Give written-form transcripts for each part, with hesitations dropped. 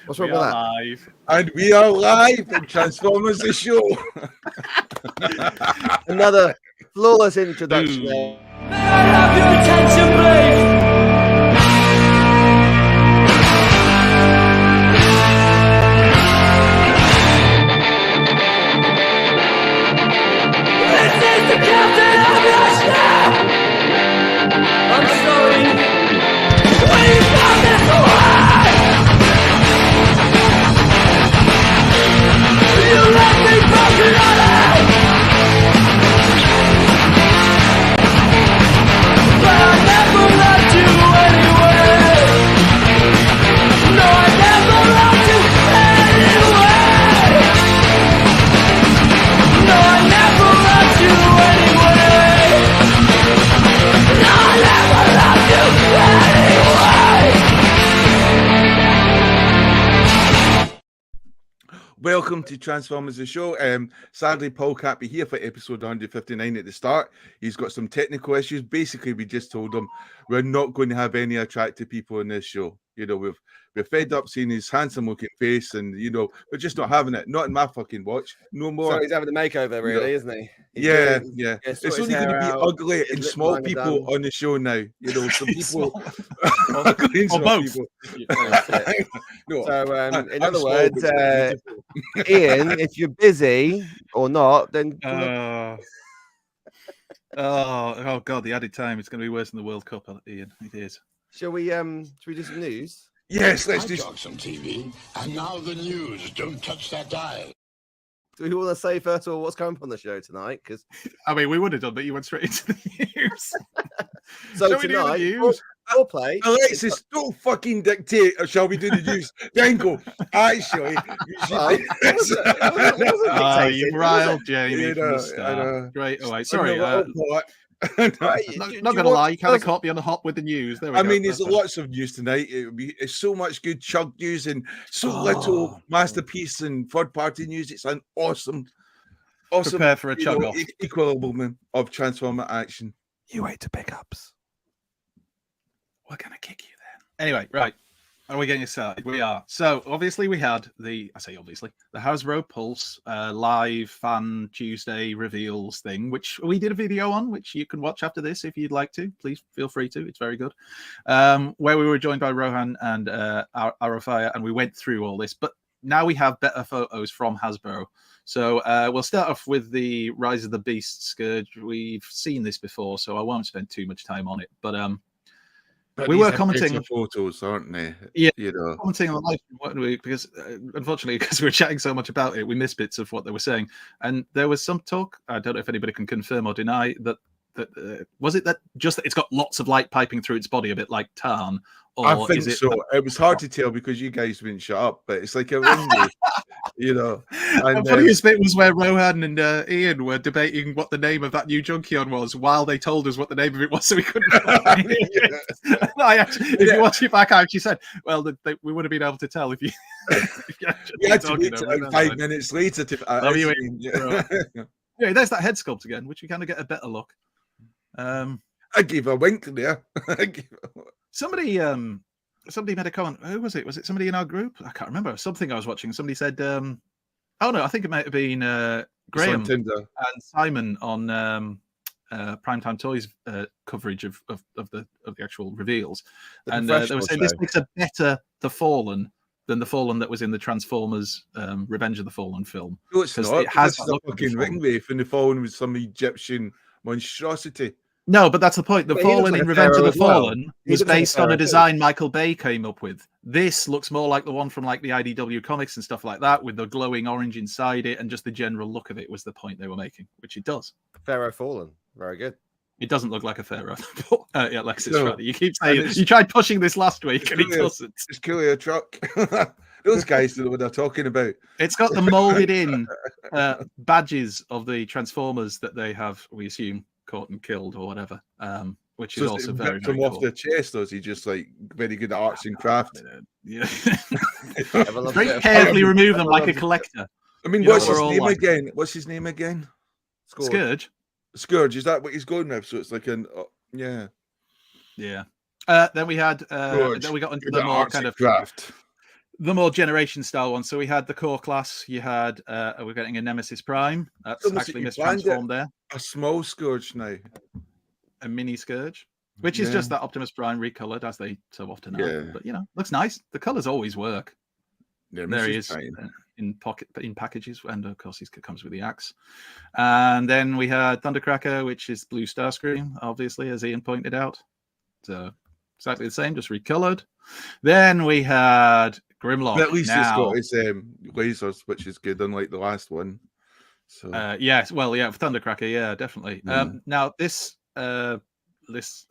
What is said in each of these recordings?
What's wrong with that? Live. And we are live in Transformers the Show. Another flawless introduction there. May I have your attention, please? This is the captain of your ship! I'm sorry. Please not this away! You left me broken hearted! But I never loved you anyway. No, I never loved you anyway. No, I never loved you anyway. No, I never loved you anyway. Welcome to Transformers the Show. Sadly, Paul can't be here for episode 159 at the start. He's got some technical issues. Basically, we just told him we're not going to have any attractive people in this show. You know, we're fed up seeing his handsome-looking face, and you know, we're just not having it. Not in my fucking watch. No more. So he's having a makeover, really, isn't he? Yeah. Yeah, It's only going to be ugly and small people on the show now. You know, some people ugly and small people. No, So, in I'm other small, words, but Ian, if you're busy or not, then Oh God! The added time. It's going to be worse than the World Cup, Ian. It is. shall we do some news? yes, let's I just. got some TV, and now the news. Don't touch that dial. Do we want to say first of all what's coming up on the show tonight? Because I mean, we would have done, but you went straight into the news. so Shall we do the tonight, news? foreplay. Alexis, don't fucking dictate, or shall we do the news? Dango, actually, we should. You've riled Jamie You from know, the I start. know. Great. All right. Sorry. Not Not gonna lie, you kind of caught me on the hop with the news. There we I go. mean, there's That's lots of news tonight. It's so much good chug news and so little masterpiece and third-party news. It's an awesome, Prepare for a chug off. equilibrium of Transformer action. You wait to pickups. We're gonna kick you then. Anyway, right. Are we getting started? We are. So obviously we had the Hasbro Pulse live fan Tuesday reveals thing, which we did a video on, which you can watch after this if you'd like to. Please feel free to. It's very good. Where we were joined by Rohan and Arafaya, and we went through all this. But now we have better photos from Hasbro. So we'll start off with the Rise of the Beast Scourge. We've seen this before, so I won't spend too much time on it. But we these were are commenting better photos, aren't they? Yeah. You know. Commenting on the live stream, weren't we? Because unfortunately, because we were chatting so much about it, we missed bits of what they were saying. And there was some talk. I don't know if anybody can confirm or deny that. Was it that just that it's got lots of light piping through its body, a bit like Tarn? Or I think is it so. It was hard to tell because you guys wouldn't shut up, but it's like a ring, you know. The funniest bit was where Rohan and Ian were debating what the name of that new Junkion was while they told us what the name of it was, so we couldn't. If you watch it back, I actually said, "Well, we would have been able to tell if you." You had to wait till like 5 minutes later to. Yeah, there's that head sculpt again, which we kind of get a better look. I gave a wink there. Somebody made a comment. Who was it? Was it somebody in our group? I can't remember. Something I was watching. Somebody said, "Oh no, I think it might have been Graham and Simon on Primetime Toys coverage of the actual reveals." And they were saying this makes a better The Fallen than The Fallen that was in the Transformers Revenge of the Fallen film. No, it's not. It has a fucking ringwraith, and The Fallen was some Egyptian monstrosity. No, but that's the point. The Fallen in Revenge of the Fallen was based on a design Michael Bay came up with. This looks more like the one from like the IDW comics and stuff like that, with the glowing orange inside it, and just the general look of it was the point they were making, which it does. Pharaoh Fallen, very good. It doesn't look like a Pharaoh. Yeah, Alexis, right. You keep saying you tried pushing this last week, and it doesn't. It's clearly a truck. Those guys know what they're talking about. It's got the molded in badges of the Transformers that they have, we assume, caught and killed or whatever, which is also very, very off cool. the chest, or is he just like very good at arts and craft? Yeah. Very carefully remove them like a collector. I mean, what's his name again? What's his name again? Scourge. Scourge. Is that what he's going with? So it's like an yeah. Then we had George, then we got into good the at more arts kind and of craft. the more generation style one. So we had the core class. You had we're getting a Nemesis Prime. That's Almost actually you planned it. mistransformed there. A small Scourge now. A mini Scourge, which is just that Optimus Prime recolored, as they so often are. But looks nice. The colors always work. There he is in packages, and of course he comes with the axe. And then we had Thundercracker, which is blue Starscream, obviously, as Ian pointed out. So exactly the same, just recolored. Then we had Grimlock. But at least it's got its lasers, which is good, unlike the last one. So yes, well, yeah, Thundercracker, yeah, definitely. Now this looks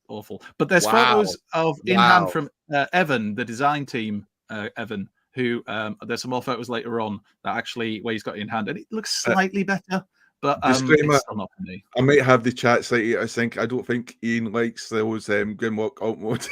awful, but there's photos of in hand from Evan, the design team, Evan, who there's some more photos later on that actually where he's got it in hand, and it looks slightly better. But disclaimer, it's still not for me. I might have the chat slightly. I don't think Ian likes those Grimlock alt mode.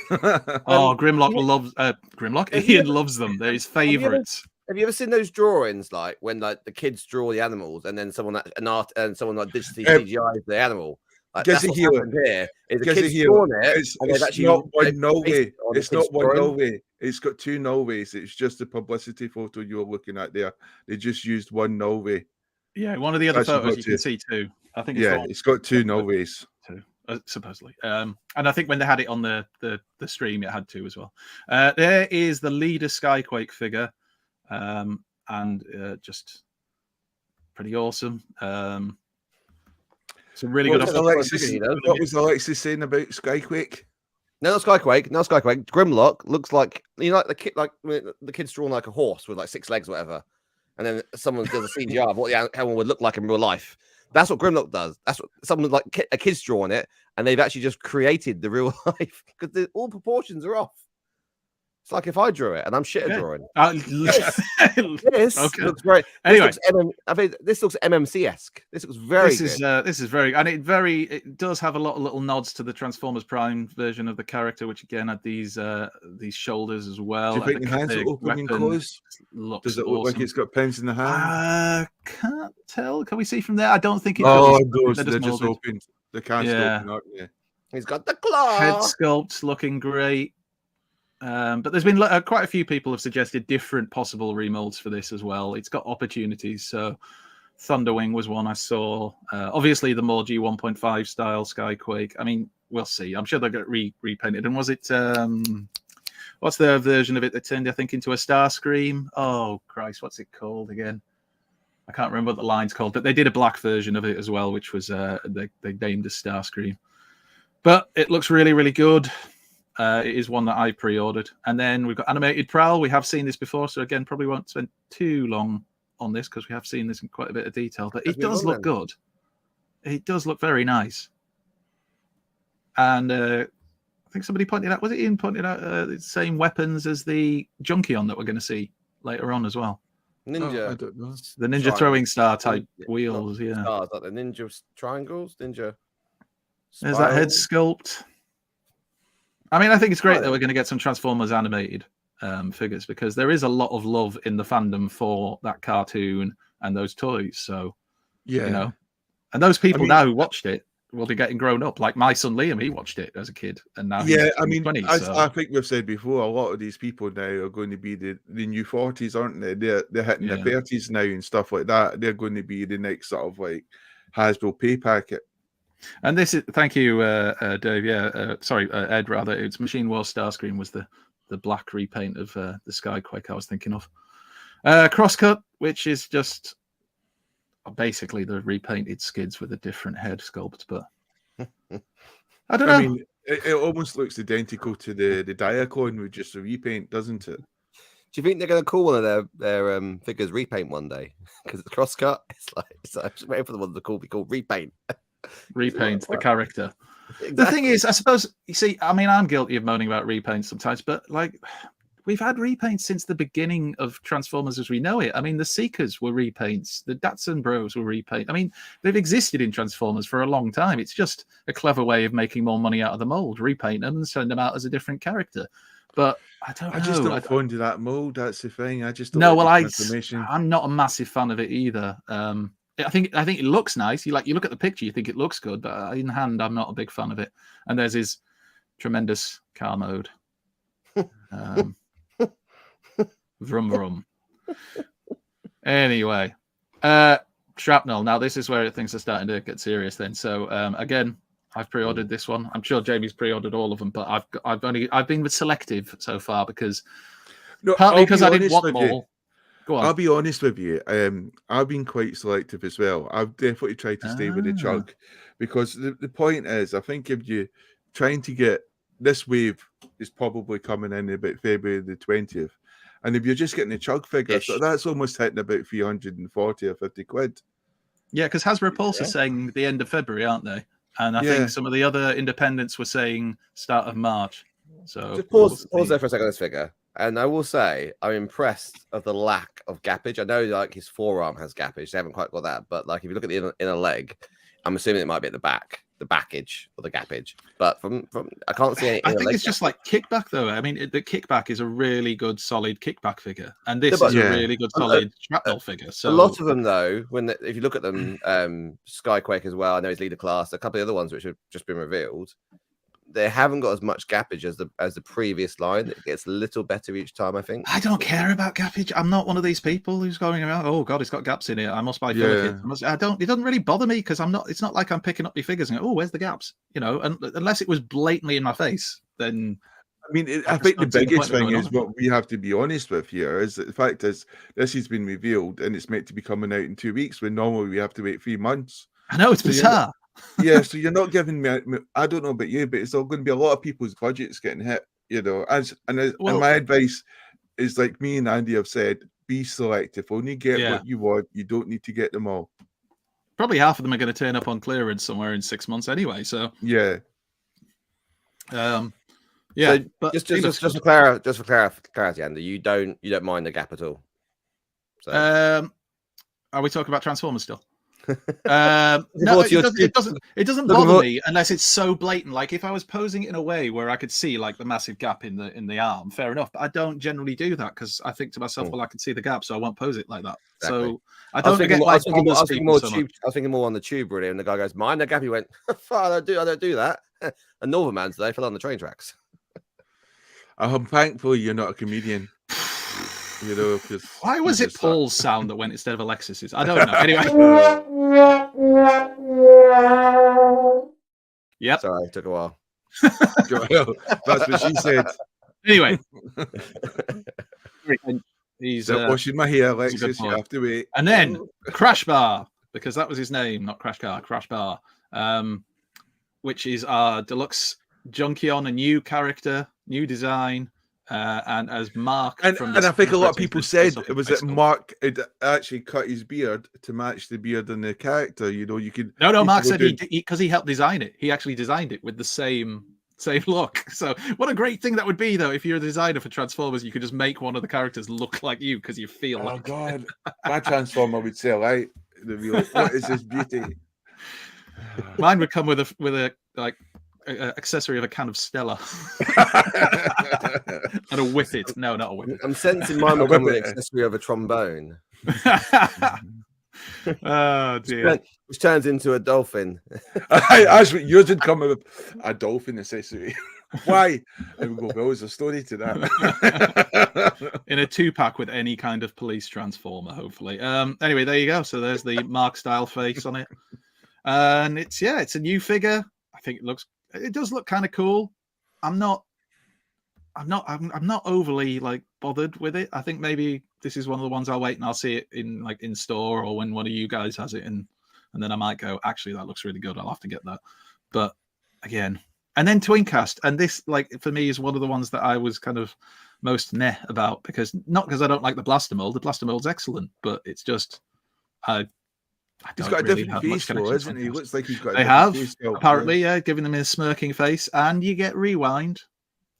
Grimlock loves Grimlock. Ian loves them. They're his favorites. Have you ever seen those drawings, like when like the kids draw the animals, and then someone digitally CGIs the animal? Like, that's what's happened here. Is the kids drawn it? It's not one Norway. It's not one Norway. It's got two Norways. It's just a publicity photo you're looking at there. They just used one Norway. Yeah, one of the other photos you can see too. I think it's got two Norways. Supposedly. And I think when they had it on the stream, it had two as well. There is the leader Skyquake figure, and just pretty awesome. It's a really good. What was Alexis saying about Skyquake? No, not Skyquake. No, Skyquake. Grimlock looks like like the kid, like the kid's drawn like a horse with like 6 legs, or whatever. And then someone does a CGI of what the animal would look like in real life. That's what Grimlock does. That's what someone like a kid's drawn it, and they've actually just created the real life because all proportions are off. It's like if I drew it, and I'm shit at drawing. This looks great. Anyway, This looks MMC-esque. This looks very good. This is very, and it does have a lot of little nods to the Transformers Prime version of the character, which again had these shoulders as well. Do you think the hands are open and closed? Does it look like it's got pens in the hand? Can't tell. Can we see from there? I don't think it does. They're just open. The can't open, aren't they? He's got the claw. Head sculpt looking great. But there's been quite a few people have suggested different possible remolds for this as well. It's got opportunities. So Thunderwing was one I saw. Obviously, the more G1.5 style Skyquake. I mean, we'll see. I'm sure they'll get repainted. And was it what's the version of it that turned, I think, into a Starscream? Oh, Christ, what's it called again? I can't remember what the line's called, but they did a black version of it as well, which was they named as Starscream. But it looks really, really good. It is one that I pre-ordered. And then we've got Animated Prowl. We have seen this before, so again, probably won't spend too long on this because we have seen this in quite a bit of detail. But it does look good. It does look very nice. And I think somebody pointed out, was it Ian pointed out the same weapons as the Junkion that we're going to see later on as well? Ninja. I don't know. The Ninja Throwing Star type wheels, Stars, like the Ninja triangles, Ninja. There's that head sculpt. I mean, I think it's great that we're going to get some Transformers animated figures because there is a lot of love in the fandom for that cartoon and those toys. So, and those people now who watched it will be getting grown up. Like my son Liam, he watched it as a kid, and now he's 20, I think we've said before, a lot of these people now are going to be the new 40s, aren't they? They're hitting their 30s now and stuff like that. They're going to be the next sort of like Hasbro pay packet. And this is, thank you, Dave. Ed, rather. It's Machine Wars Starscream was the black repaint of the Skyquake I was thinking of. Crosscut, which is just basically the repainted skids with a different head sculpt, but I don't know. I mean, it almost looks identical to the Diaclone with just a repaint, doesn't it? Do you think they're going to call one of their figures repaint one day? Because the crosscut, it's like I'm just waiting for the one to be called repaint. Repaint the character. Exactly. The thing is, I suppose, you see, I mean, I'm guilty of moaning about repaints sometimes, but like we've had repaints since the beginning of Transformers as we know it. I mean, the Seekers were repaints, the Datsun Bros were repaint. I mean, they've existed in Transformers for a long time. It's just a clever way of making more money out of the mold. Repaint them and send them out as a different character. But I don't know. I just don't fond of that mold. That's the thing. I just don't I'm not a massive fan of it either. I think it looks nice. You look at the picture, you think it looks good, but in hand, I'm not a big fan of it. And there's his tremendous car mode. Vroom vroom. Anyway, shrapnel. Now this is where things are starting to get serious. Then, so again, I've pre-ordered this one. I'm sure Jamie's pre-ordered all of them, but I've been selective so far because partly because I didn't want them all. Go on. I'll be honest with you. I've been quite selective as well. I've definitely tried to stay with the chug because the point is, I think if you trying to get this wave is probably coming in about February the 20th, and if you're just getting the chug figure, so that's almost hitting about 340 or 50 quid. Yeah, because Hasbro Pulse is saying the end of February, aren't they? And I think some of the other independents were saying start of March. So just pause there for a second on this figure. And I will say, I'm impressed of the lack of gappage. I know, like, his forearm has gappage. They haven't quite got that. But, like, if you look at the inner leg, I'm assuming it might be at the back, the backage or the gappage. But from I can't see any. I think it's just like kickback, though. I mean, the kickback is a really good, solid kickback figure. And this is a really good, solid shrapnel figure. So a lot of them, though, if you look at them, Skyquake as well, I know he's leader class, a couple of the other ones which have just been revealed, they haven't got as much gappage as the previous line. It gets a little better each time, I think. I don't care about gappage. I'm not one of these people who's going around, oh God, it's got gaps in it, I must buy filler kits. It doesn't really bother me because it's not like I'm picking up your figures and oh, where's the gaps? You know, and unless it was blatantly in my face, then I mean, I think the biggest thing is what we have to be honest with here is that the fact is this has been revealed and it's meant to be coming out in 2 weeks when normally we have to wait 3 months. I know, it's bizarre. So you're not giving me. I don't know about you, but it's all going to be a lot of people's budgets getting hit. You know, and my advice is like me and Andy have said: be selective. Only get what you want. You don't need to get them all. Probably half of them are going to turn up on clearance somewhere in 6 months anyway. So So but just for clarity, Andy, you don't mind the gap at all. So. Are we talking about Transformers still? No, it doesn't bother me unless it's so blatant. Like if I was posing it in a way where I could see like the massive gap in the arm, fair enough. But I don't generally do that because I think to myself, well, I can see the gap, so I won't pose it like that. Exactly. So I don't get like I was thinking more on the tube really, and the guy goes, "Mind the gap." He went, "I don't do that." And Northern Man today fell on the train tracks. I'm thankful you're not a comedian. You know, because why was it Paul's sound that went instead of Alexis's? I don't know. Anyway, sorry, it took a while. That's what she said. Anyway, he's washing my hair, Alexis. You have to wait. And then Crash Bar, because that was his name, not Crash Car, Crash Bar, which is our deluxe Junkion, a new character, new design. And as Mark, and I think a lot of people said it was that Mark had actually cut his beard to match the beard and the character. You know, you could. No, Mark said because he helped design it. He actually designed it with the same look. So what a great thing that would be, though, if you're a designer for Transformers, you could just make one of the characters look like you because you feel. Oh God, my Transformer would sell out. They'd be like, "What is this beauty?" Mine would come with a like. Accessory of a can of Stella and a whippet. No, not a whippet. I'm sensing mine will come with an accessory of a trombone. Oh dear. Which turns into a dolphin. Actually, yours would come with a dolphin accessory. Why? There we go. There was a story to that. In a 2-pack with any kind of police transformer, hopefully. Anyway, there you go. So there's the Mark style face on it. And it's a new figure. I think it does look kind of cool. I'm not overly like bothered with it. I think maybe this is one of the ones I'll wait and I'll see it in store or when one of you guys has it and then I might go, actually that looks really good. I'll have to get that. But again, and then Twincast, and this like for me is one of the ones that I was kind of most meh about because not because I don't like the Blaster Mold. The Blaster Mold's excellent, but it's just He's got a different face, though, isn't he? He looks like he's got. They have apparently, giving him his smirking face, and you get rewind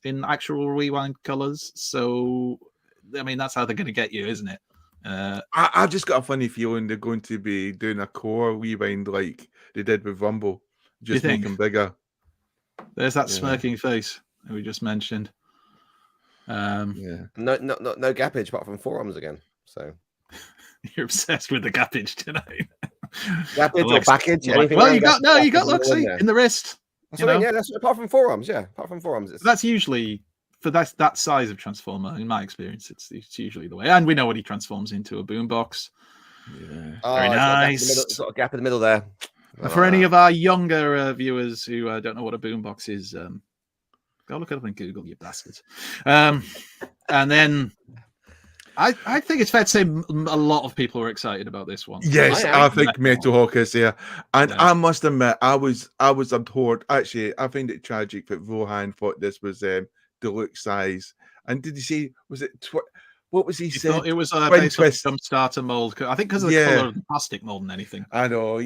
in actual rewind colors. So, I mean, that's how they're going to get you, isn't it? I've just got a funny feeling they're going to be doing a core rewind like they did with Rumble, just make him bigger. There's that smirking face that we just mentioned. No gappage apart from forearms again. So. You're obsessed with the gappage tonight. Gappage or package? Well, you got look, see, in the wrist. That's what I mean, yeah, that's apart from forearms, it's That's usually for that size of transformer. In my experience, it's usually the way. And we know what he transforms into, a boombox. Yeah. Very nice. It's got a gap in the middle there. For any of our younger viewers who don't know what a boombox is, go look it up in Google, you bastards. And then I think it's fair to say a lot of people were excited about this one. Yes, I think Metalhawk is there, and I must admit, I was abhorred. Actually, I find it tragic that Rohan thought this was deluxe size. And did he say was it? What was he saying? It was based on some starter mold. I think because of the color of the plastic more than anything. I know.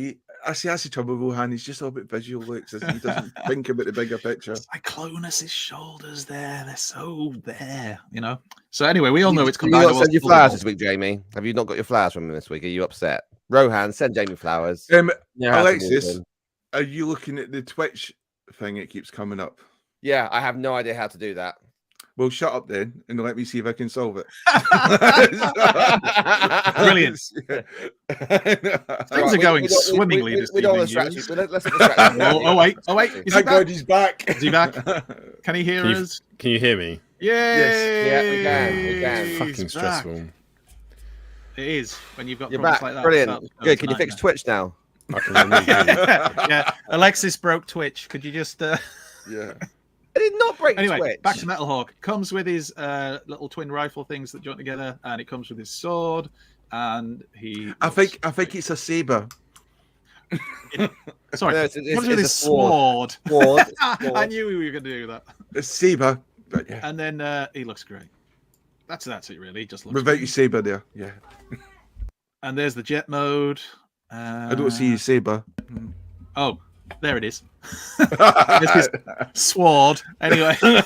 I see. That's the trouble with Rohan. He's just all about visual looks. He doesn't think about the bigger picture. Cyclonus' shoulders they're so there, you know. So anyway, we all know it's combined. You not send your flowers this week, Jamie. Have you not got your flowers from him this week? Are you upset? Rohan, send Jamie flowers. Alexis, are you looking at the Twitch thing? It keeps coming up. Yeah, I have no idea how to do that. Well, shut up then, and let me see if I can solve it. Brilliant. Things are going swimmingly this evening. Oh wait! Thank God he's back. Is he back? Can he hear us? Can you hear me? Yay! Yes. Yeah, we can. Fucking stressful. It is when you've got You're problems back. like that. Brilliant. Good. Can you fix Twitch now? I can remove you. Yeah. Alexis broke Twitch. Could you just? Yeah. I did not break anyway, Twitch. Back to Metalhawk. Comes with his little twin rifle things that join together, and it comes with his sword. And I think it's a saber. Sorry, no, it's with his sword. Sword. I knew we were going to do that. A saber. But yeah. And then he looks great. That's it, really. He just looks without great. your saber there. Yeah. And there's the jet mode. I don't see your saber. Oh, there it is. It's his sword. Anyway. You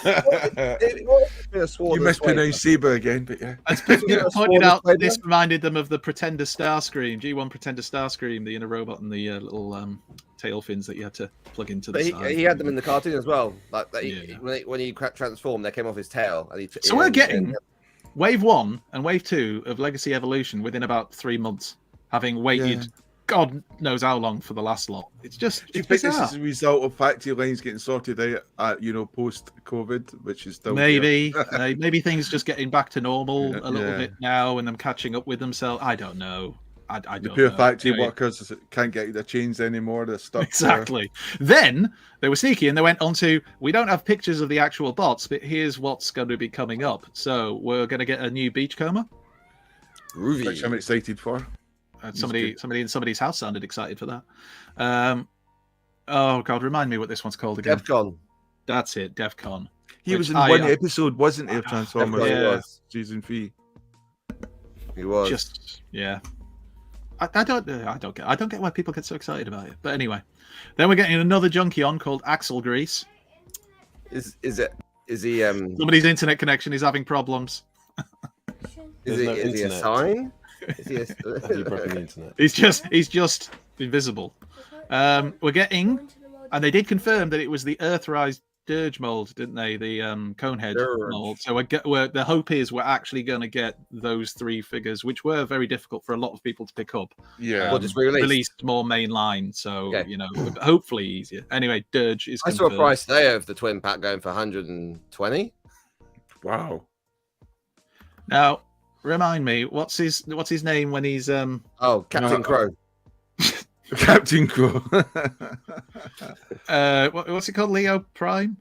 mispronounced saber again, but yeah. As people pointed out, this reminded them of the Pretender Starscream, G1 Pretender Starscream, the inner robot and the little tail fins that you had to plug into the side. He had them in the cartoon as well. Like when he transformed, they came off his tail. And so we're getting Wave 1 and Wave 2 of Legacy Evolution within about 3 months, having waited God knows how long for the last lot. It's just. Do you think this is a result of factory lines getting sorted out, post COVID, which is still maybe things just getting back to normal a little bit now, and them catching up with themselves. I don't know. I don't know. The poor factory workers can't get their chains anymore. They're stuck. Exactly. Then they were sneaky and they went on to, we don't have pictures of the actual bots, but here's what's going to be coming up. So we're going to get a new Beachcomber. Groovy. Which I'm excited for. Somebody in somebody's house sounded excited for that. Oh God, remind me what this one's called again. DEFCON. That's it, DEFCON. He was in one episode, wasn't he, of Transformers? Season 3. He was. Just I don't get why people get so excited about it. But anyway, then we're getting another junkie on called Axel Grease. Is he somebody's internet connection is having problems? Is he a sign? Have you broken the internet? He's just invisible. We're getting, and they did confirm that it was the Earthrise Dirge mold, didn't they? The Conehead mold. So the hope is we're actually going to get those 3 figures, which were very difficult for a lot of people to pick up. Yeah, just released more mainline, so hopefully easier. Anyway, Dirge is. I saw a price today of the twin pack going for 120. Wow. Now, remind me, what's his name when he's Captain Crow. Captain Crow. What's it called? Leo Prime.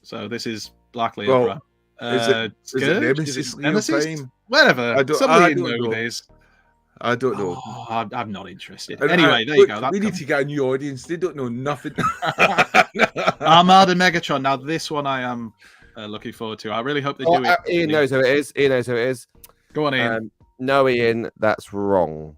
So this is Black Leo Prime. Is it Nemesis? Leo Prime? Whatever. Somebody know this. I don't know. Oh, I'm not interested. Anyway, there you go. We need to get a new audience. They don't know nothing. Armada Megatron. Now this one I am looking forward to. I really hope they do it. Ian knows who it is. Go on, Ian. No, Ian, that's wrong.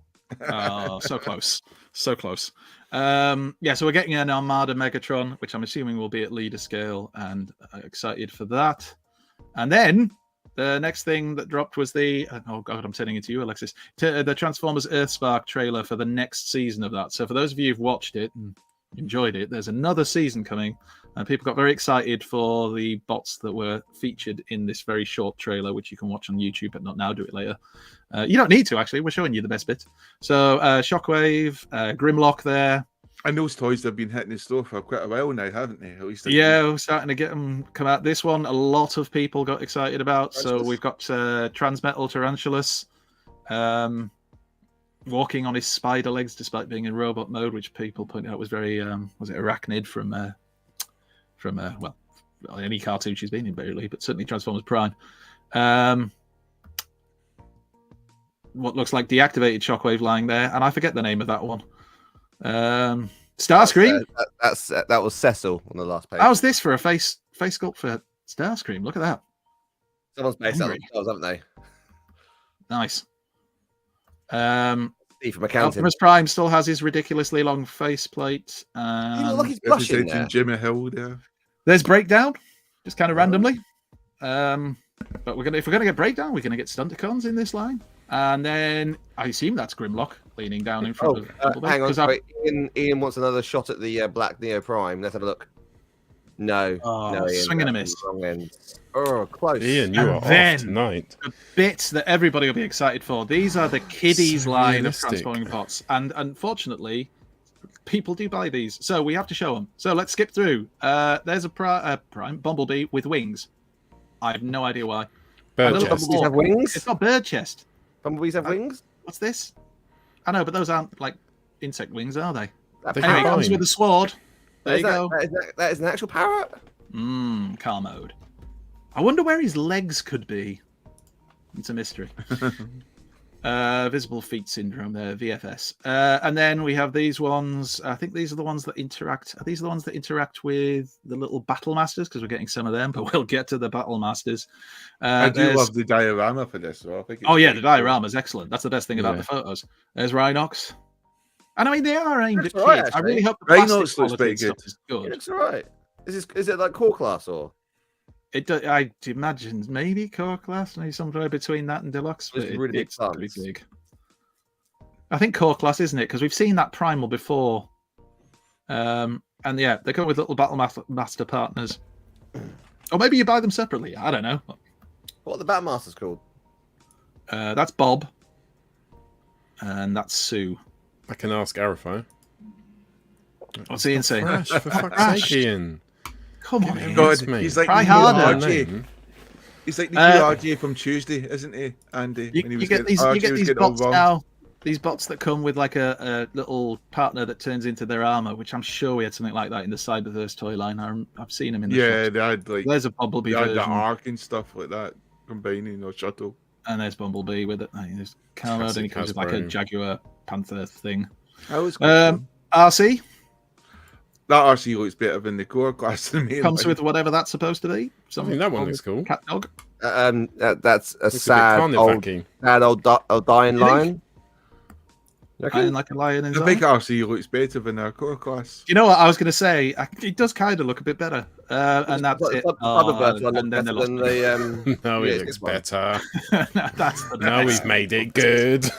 Oh, so close. So close. So we're getting an Armada Megatron, which I'm assuming will be at leader scale, and excited for that. And then the next thing that dropped was the I'm turning into you, Alexis. The Transformers Earthspark trailer for the next season of that. So for those of you who've watched it and enjoyed it, there's another season coming, and people got very excited for the bots that were featured in this very short trailer, which you can watch on YouTube, but not now. Do it later. You don't need to, actually. We're showing you the best bit. So Shockwave, Grimlock there. And those toys have been hitting the store for quite a while now, haven't they? At least Yeah, we're starting to get them come out. This one, a lot of people got excited about. So we've got Transmetal Tarantulas walking on his spider legs despite being in robot mode, which people pointed out was very, was it Arachnid from well, any cartoon she's been in, barely, but certainly Transformers Prime. What looks like deactivated Shockwave lying there, and I forget the name of that one. Starscream. That was Cecil on the last page. How's this for a face sculpt for Starscream? Look at that. Someone's based that on themselves, haven't they? Nice. Steve from accounting. Optimus Prime still has his ridiculously long faceplate. Look, he's blushing representing there. Jimmy Hill there. There's Breakdown, just kind of randomly. But if we're gonna get Breakdown, we're gonna get Stunticons in this line, and then I assume that's Grimlock leaning down in front of. Hang on, sorry. Ian wants another shot at the Black Neo Prime. Let's have a look. No, no, Ian, swing and a miss. Wrong end. Oh, close. Ian, you are off tonight. The bits that everybody will be excited for. These are the kiddies line of realistic. transforming pots, and unfortunately, people do buy these, so we have to show them. So let's skip through. There's a Prime Bumblebee with wings. I have no idea why. Bird Little chest. Bumblebees have wings? It's got bird chest. Bumblebees have wings? What's this? I know, but those aren't like insect wings, are they? They Anyway, it can comes fly. with a sword. There you go. That is an actual parrot? Car mode. I wonder where his legs could be. It's a mystery. Visible feet syndrome there, VFS. And then we have these ones. I think these are the ones that interact. Are these the ones that interact with the little battle masters? Because we're getting some of them, but we'll get to the battle masters. I do love the diorama for this. So I think it's the diorama is excellent. That's the best thing about the photos. There's Rhinox. And I mean, they are aimed at That's right, kids. I actually. really hope the Rhinox plastic looks quality pretty and stuff good. is It good. looks alright. Is it like core class or? I imagine maybe core class, maybe somewhere between that and deluxe. It's But really big it's pretty stance. big. I think core class, isn't it? Because we've seen that primal before. And yeah, they come with little battle master partners. Or maybe you buy them separately. I don't know. What are the Batmasters called? That's Bob. And that's Sue. I can ask Arifo. What's Ian saying? Crash, for fuck's Crash. sake, Ian. Come on, Ian. God, mate. he's like Try the new harder. RJ. He's like the new RJ from Tuesday, isn't he, Andy? You, When he you was get these, RJ you get was these getting all bots wrong. now. These bots that come with like a little partner that turns into their armor, which I'm sure we had something like that in the Cyberverse toy line. I've seen them in the Yeah, shops. they had like There's a Bumblebee they had the version, arc and stuff like that combining or shuttle. and there's Bumblebee with it. There's car mode, and he comes with like a Hasbro. Jaguar Panther thing. That was RC that RC looks better than the core class to me. comes with whatever that's supposed to be. I Some think that one looks cool. cat dog. That's a Looks sad a bit old dying Really? lion. You reckon? Iron like a lion I inside. think RC looks better than our core class. You know what I was going to say? It does kind of look a bit better, and that's it. Cyberverse one And then better they than lost the No, Yeah, it it's looks this one. better. That's the Now best. we've made it good.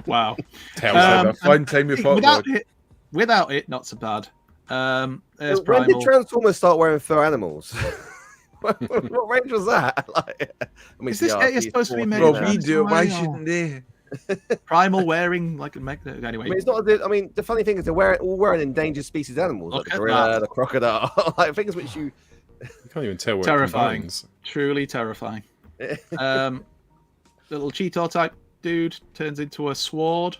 Wow. Tell Had them. a fun time with Hot Rod. Without it, not so bad. There's When did Primal. Transformers start wearing fur animals? What range was that? Like, I mean, Is this yeah, you're supposed to be made Well, of we do it. Why Transformers? shouldn't they? Primal wearing like a I anyway. mean, it's not. I mean, the funny thing is they're all wearing endangered species animals, Look like the at gorilla, that. the crocodile, like things which you. You can't even tell where Terrifying. it combines. Truly terrifying. Little Cheetor type dude turns into a sword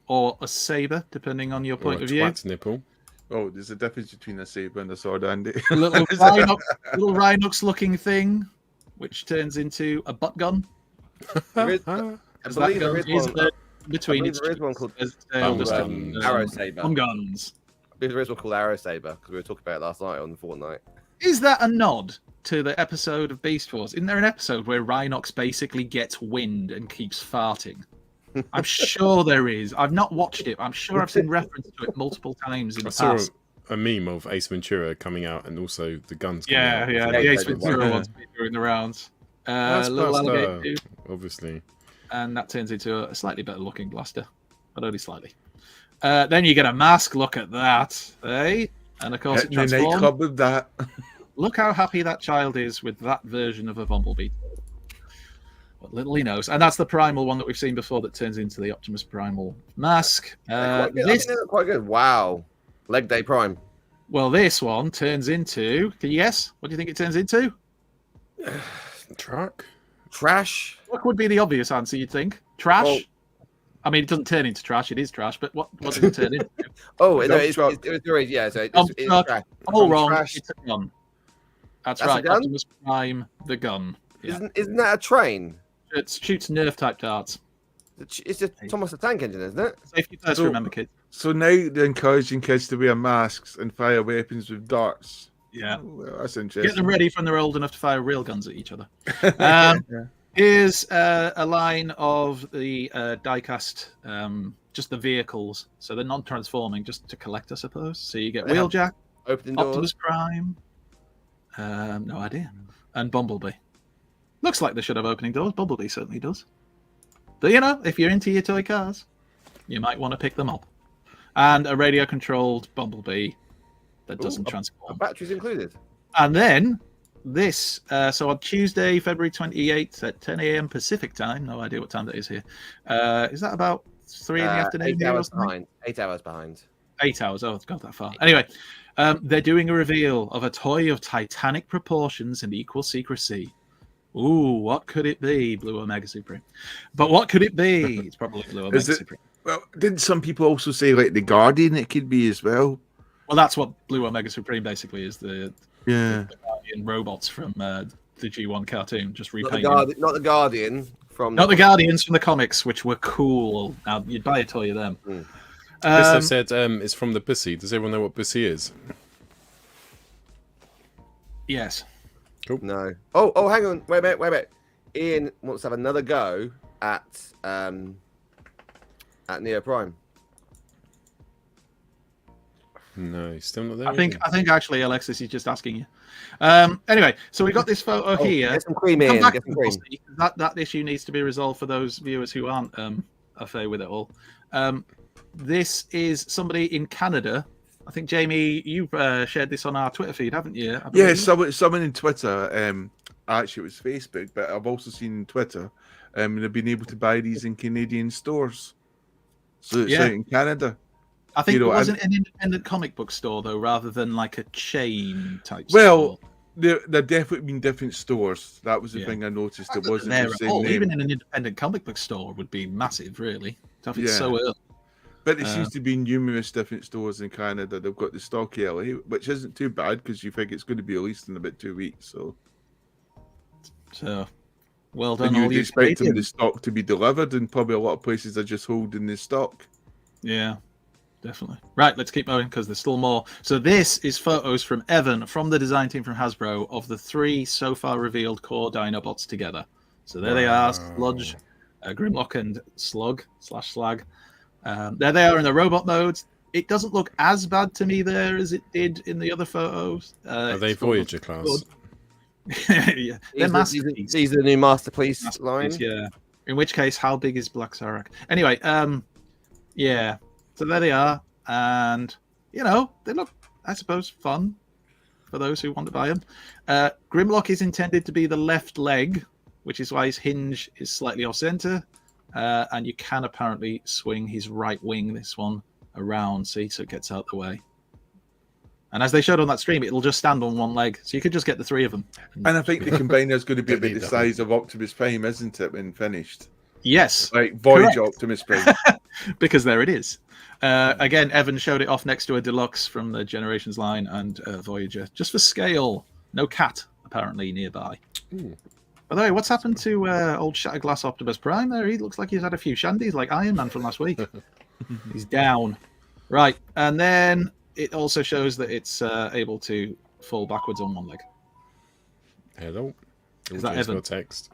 or a saber, depending on your Or point a of view. twat nipple. Oh, there's a difference between a saber and a sword, Andy. A little Rhinox looking thing, which turns into a butt gun. There is, I As believe that there gun is is one. between I believe its there is one called Arrow Saber. guns. I believe there is one called Arrow Saber because we were talking about it last night on Fortnite. Is that a nod to the episode of Beast Force? Isn't there an episode where Rhinox basically gets wind and keeps farting? I'm sure there is. I've not watched it. I'm sure I've seen reference to it multiple times in I the saw past. a meme of Ace Ventura coming out and also the guns coming Yeah, out. yeah. Yeah, The Ace yeah, Ventura yeah. one's been doing the rounds. That's Little Buster, alligator dude, obviously. and that turns into a slightly better looking blaster, but only slightly. Then you get a mask. Look at that, eh? And of course, it Hitting the transforms. nightclub with that. Look how happy that child is with that version of a Bumblebee. But little he knows. And that's the primal one that we've seen before that turns into the Optimus Primal mask. I think they look quite good. Wow. Leg Day Prime. Well, this one turns into... Can you guess? What do you think it turns into? Truck? Trash. What would be the obvious answer, you'd think? Trash? Well, I mean, it doesn't turn into trash. It is trash. But what does it turn into? oh, no, Dump it's truck. yeah, so it's Truck. trash. All From wrong. trash. It's a gun. That's That's a right. gun? Optimus Prime, the gun. Yeah. Isn't that a train? It shoots Nerf-type darts. It's just Thomas the Tank Engine, isn't it? Safety first, So- remember, kids. So now they're encouraging kids to wear masks and fire weapons with darts. Yeah. Well, that's Get interesting. them ready when they're old enough to fire real guns at each other. Here's a line of the diecast, just the vehicles. So they're non-transforming, just to collect, I suppose. So you get They have Wheeljack, Opening doors. Optimus Prime, no idea, and Bumblebee. Looks like they should have opening doors. Bumblebee certainly does. But you know, if you're into your toy cars, you might want to pick them up. And a radio-controlled Bumblebee that doesn't A transform. battery's included. And then this, so on Tuesday, February 28th at 10 a.m. Pacific time, no idea what time that is here. Is that about 3 in the afternoon? 8 here or hours something? behind. 8 hours behind. 8 hours. Oh, it's got that far. Anyway, they're doing a reveal of a toy of titanic proportions and equal secrecy. Ooh, what could it be? Blue Omega Supreme. But what could it be? It's probably Blue Omega Is it- Supreme. Well, didn't some people also say like the Guardian it could be as well? Well, that's what Blue Omega Supreme basically is, the Yeah. Guardian robots from the G1 cartoon, just Not the, repainted. not the Guardian from. Not the Guardians from the comics, which were cool. Now, you'd buy a toy of them. Mm. This said it's from the Bussy. Does everyone know what Bussy is? Yes. No. Oh, hang on. Wait a minute. Ian wants to have another go at Neo Prime. No, he's still not there. I is think he? actually Alexis is just asking you. Anyway, so we got this photo here. Get some cream Come in. back Get to some the cream. Bussy, that issue needs to be resolved for those viewers who aren't au fait with it all. This is somebody in Canada. I think Jamie, you've shared this on our Twitter feed, haven't you? I Yeah, believe? someone in Twitter, actually it was Facebook, but I've also seen Twitter, they've been able to buy these in Canadian stores. So it's Yeah. out in Canada. I think you know, it wasn't an independent comic book store though, rather than like a chain type. Well, store. They're definitely been different stores. That was the Yeah. thing I noticed. It Not that wasn't they're the at same all. name. Even in an independent comic book store would be massive, really. To have it Yeah. so early. But there seems to be numerous different stores in Canada. They've got the stock early, which isn't too bad because you think it's going to be released in about 2 weeks. So, So, well done, and you all would you expect them the Canadians. stock to be delivered, and probably a lot of places are just holding this stock. Yeah, definitely. Right, let's keep going because there's still more. So this is photos from Evan from the design team from Hasbro of the 3 so far revealed core Dinobots together. So there they are, Sludge, Grimlock, and Slug/Slag. There they are in the robot modes. It doesn't look as bad to me there as it did in the other photos. Are they It still Voyager looks class? good. Yeah, they're masterpieces. These are the new masterpiece line. Masterpiece, yeah. In which case, how big is Black Sarak? Anyway, yeah. So there they are, and you know they look, I suppose, fun for those who want to buy them. Grimlock is intended to be the left leg, which is why his hinge is slightly off center, and you can apparently swing his right wing, this one, around, see, so it gets out the way. And as they showed on that stream, it'll just stand on one leg, so you could just get the 3 of them. And I think the combiner is going to be about Don't the need size of Optimus Prime, isn't it, when finished? Yes, Like Voyager Correct. Optimus Prime. because there it is. Again, Evan showed it off next to a deluxe from the Generations line and Voyager, just for scale. No cat apparently nearby. Ooh. By the way, what's happened to old Shatterglass Optimus Prime? There, he looks like he's had a few shandies, like Iron Man from last week. He's down. Right, and then it also shows that it's able to fall backwards on one leg. Hello. Is that Just Evan? got text.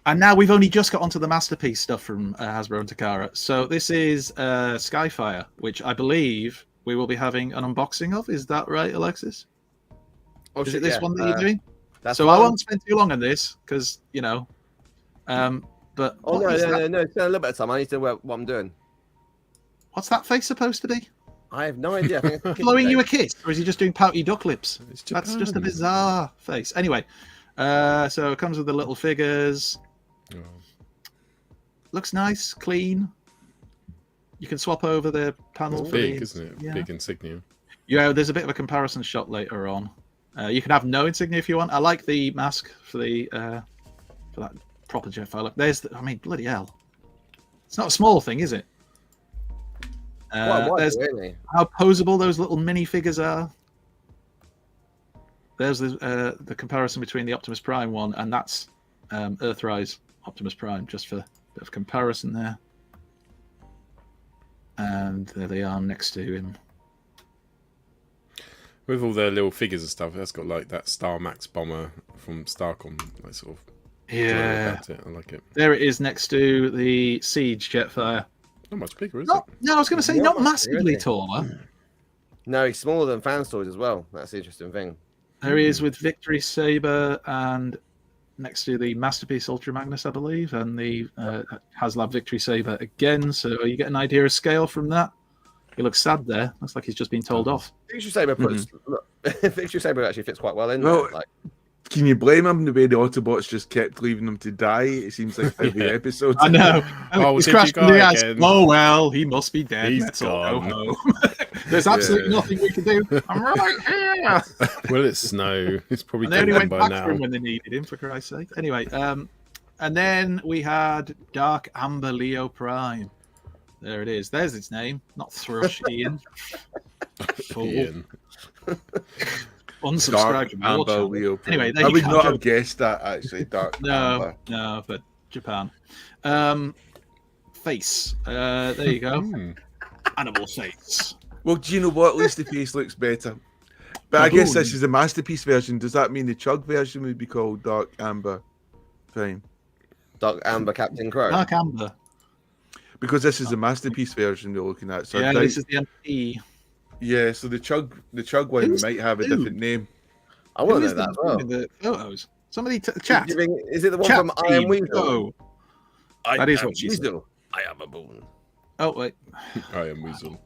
And now we've only just got onto the masterpiece stuff from Hasbro and Takara. So this is Skyfire, which I believe we will be having an unboxing of. Is that right, Alexis? Oh, Is shit, it this yeah. one that you're doing? That's So one. I won't spend too long on this because, you know. But Oh what no, is no, that? no, no! Spend a little bit of time. I need to know what I'm doing. What's that face supposed to be? I have no idea. I think it's Blowing you a kiss. kiss? Or is he just doing pouty duck lips? It's That's just a Japan. bizarre face. Anyway, so it comes with the little figures. Oh. looks nice, clean. You can swap over the panel. It's for big, the, isn't it? Yeah. Big insignia. Yeah, there's a bit of a comparison shot later on. You can have no insignia if you want. I like the mask for that proper Jetfire look. I mean, bloody hell. It's not a small thing, is it? There's really. how posable those little minifigures are. There's the comparison between the Optimus Prime one and that's Earthrise Optimus Prime, just for a bit of comparison there. And there they are next to him. With all their little figures and stuff, that's got like that Star Max bomber from Starcom, like sort of. Yeah, I like it. there it is next to the Siege Jetfire. Not much bigger, is No, it? I was going to say not massively really. taller. No, he's smaller than Fan Stories as well. That's the interesting thing. There he is with Victory Saber and next to the Masterpiece Ultra Magnus, I believe, and the HasLab Victory Saber again. So you get an idea of scale from that. He looks sad there. Looks like he's just been told off. Victory Saber Victory Saber actually fits quite well in Well, there. Like, Can you blame him the way the Autobots just kept leaving him to die? It seems like every episode. I know. Oh, He's did you crashed go the ice. again? Oh well, he must be dead. He's Let's all go gone. home. There's absolutely Yeah. nothing we can do. I'm right here. Will it snow? It's probably And they only gone went by back now. for him when they needed him, for Christ's sake. Anyway, and then we had Dark Amber Leo Prime. There it is. There's its name. Not Thrush, Ian. Fool. Ian. Unsubscribe Dark to your Amber channel. Leo. Anyway, there I you would go. not have guessed that actually. Dark No, Amber. but Japan. Face. There you go. Animal face. Well, do you know what? At least the face looks better. But I guess this Baboon. is the masterpiece version. Does that mean the Chug version would be called Dark Amber Prime? Dark Amber Captain Crow. Dark Amber. Because this is the masterpiece version we're looking at. So I Yeah, doubt- this is the MP. yeah, so the Chug one Who's might have a who? different name. I want Who to is know that as well. in the photos? Somebody chat. Is it the one Chat from I Am team, Weasel? go. That is what she said. Weasel. I am a boon. Oh wait, I am Weasel.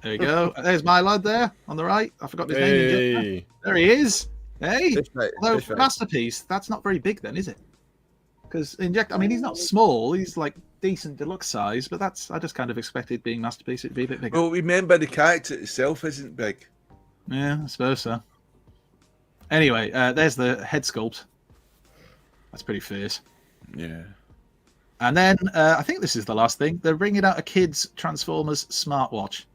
there you go. There's my lad there on the right. I forgot his name. Hey. There he is. Hey. Fish Although face. Masterpiece, that's not very big then, is it? Because I mean, he's not small. He's like decent deluxe size, but I just kind of expected being Masterpiece it'd be a bit bigger. Well, remember the character itself isn't big. Yeah, I suppose so. Anyway, there's the head sculpt. That's pretty fierce. Yeah. And then I think this is the last thing. They're bringing out a kids Transformers smartwatch,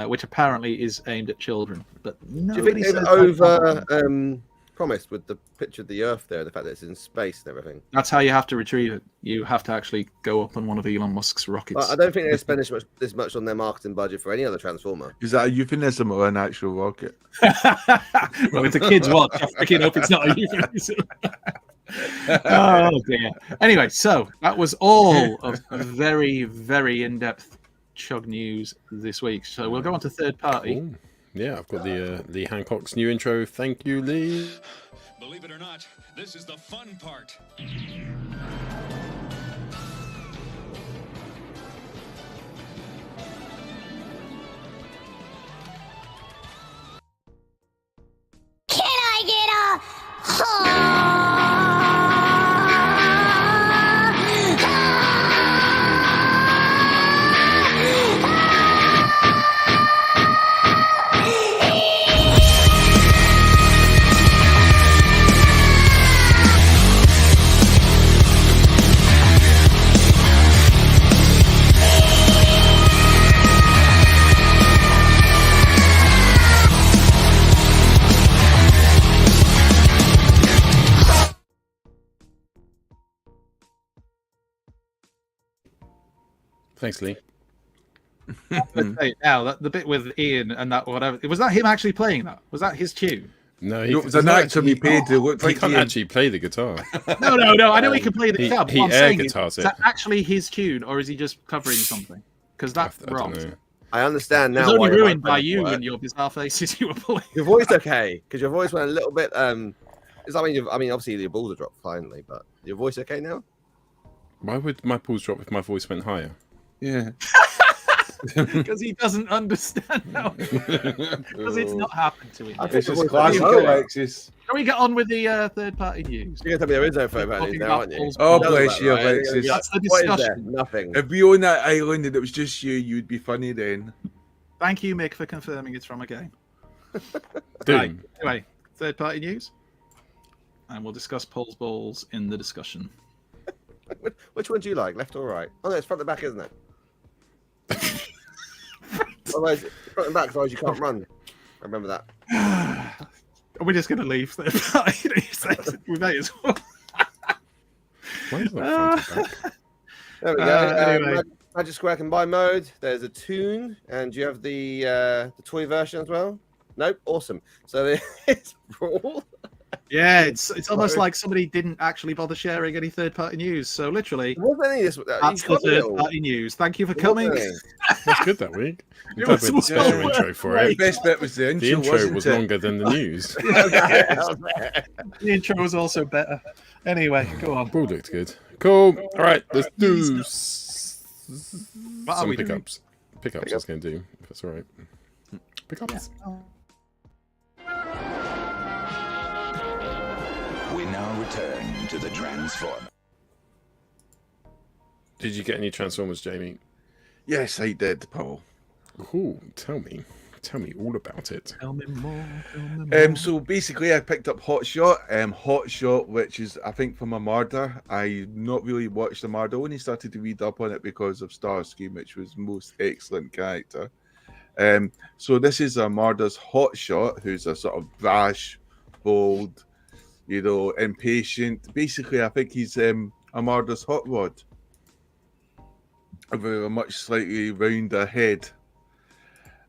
which apparently is aimed at children. But Do you nobody think says they've that. over promised with the picture of the Earth there, the fact that it's in space and everything? That's how you have to retrieve it. You have to actually go up on one of Elon Musk's rockets. But I don't think they spend this much on their marketing budget for any other Transformer. Is that a euphemism or an actual rocket? Well, it's a kid's watch. I freaking hope it's not a euphemism. Oh dear. Anyway, so that was all of very, very in-depth Chug news this week. So we'll go on to third party. Cool. Yeah, I've got the Lee Hancock's new intro. Thank you, Lee. Believe it or not, this is the fun part. Can I get a Thanks, Lee. Hey, now the bit with Ian and that whatever, was that him actually playing that? Was that his tune? No, No, it was an actor we paid to look He like can't Ian. actually play the guitar. No. I know he can play the He- guitar. But he what I'm air saying guitars is it. that actually his tune, or is he just covering something? Because that's I wrong. don't know. I understand It now. was only why your ruined by microphone you worked. and your bizarre faces you were pulling. Your voice okay? Because your voice went a little bit. It's, I mean, obviously your balls are dropped finally, but your voice okay now? Why would my pulse drop if my voice went higher? Yeah. because he doesn't understand now. Because it's not happened to him. This is Well, classic, oh, Alexis. Can we get on with the third-party news? You're gonna tell me there is no third party Talking now, about aren't you? Paul's Oh, balls. bless you, Right? Alexis. That's the What is there? discussion. Nothing. If we own that island and it was just you, you'd be funny then. Thank you, Mick, for confirming it's from a game. Doom. Right. Anyway, third-party news, and we'll discuss Paul's balls in the discussion. Which one do you like, left or right? Oh no, it's front and back, isn't it? Otherwise, front and back, otherwise you can't run. I remember that. Are we just going to leave third-party news? We may as well. Why is that front and back? There we go. Anyway. Magic Square Combine mode. There's a tune, and do you have the toy version as well? Nope. Awesome. So it's Brawl. Yeah, it's almost like somebody didn't actually bother sharing any third-party news. So literally, Wasn't any of this? that's the third-party news. Thank you for coming. That's good that week. I'm It glad was we had the special well intro for played. it. The best bit was the intro, The intro wasn't was it? longer than the news. The intro was also better. Anyway, go on. All looked good. Cool. All right, let's do What are some we doing? pickups. Pickups I was going to do, if that's all right. Pickups. We now return to the Transformer. Did you get any Transformers, Jamie? Yes, I did, Paul. Cool. Tell me all about it. Tell me more. Tell me more. So basically, I picked up Hot Shot, which is, I think, from Armada. I not really watched Armada, only started to read up on it because of Starscream, which was most excellent character. So this is Armada's Hot Shot, who's a sort of brash, bold, impatient. Basically, I think he's Armada's Hot Rod, with a much slightly rounder head.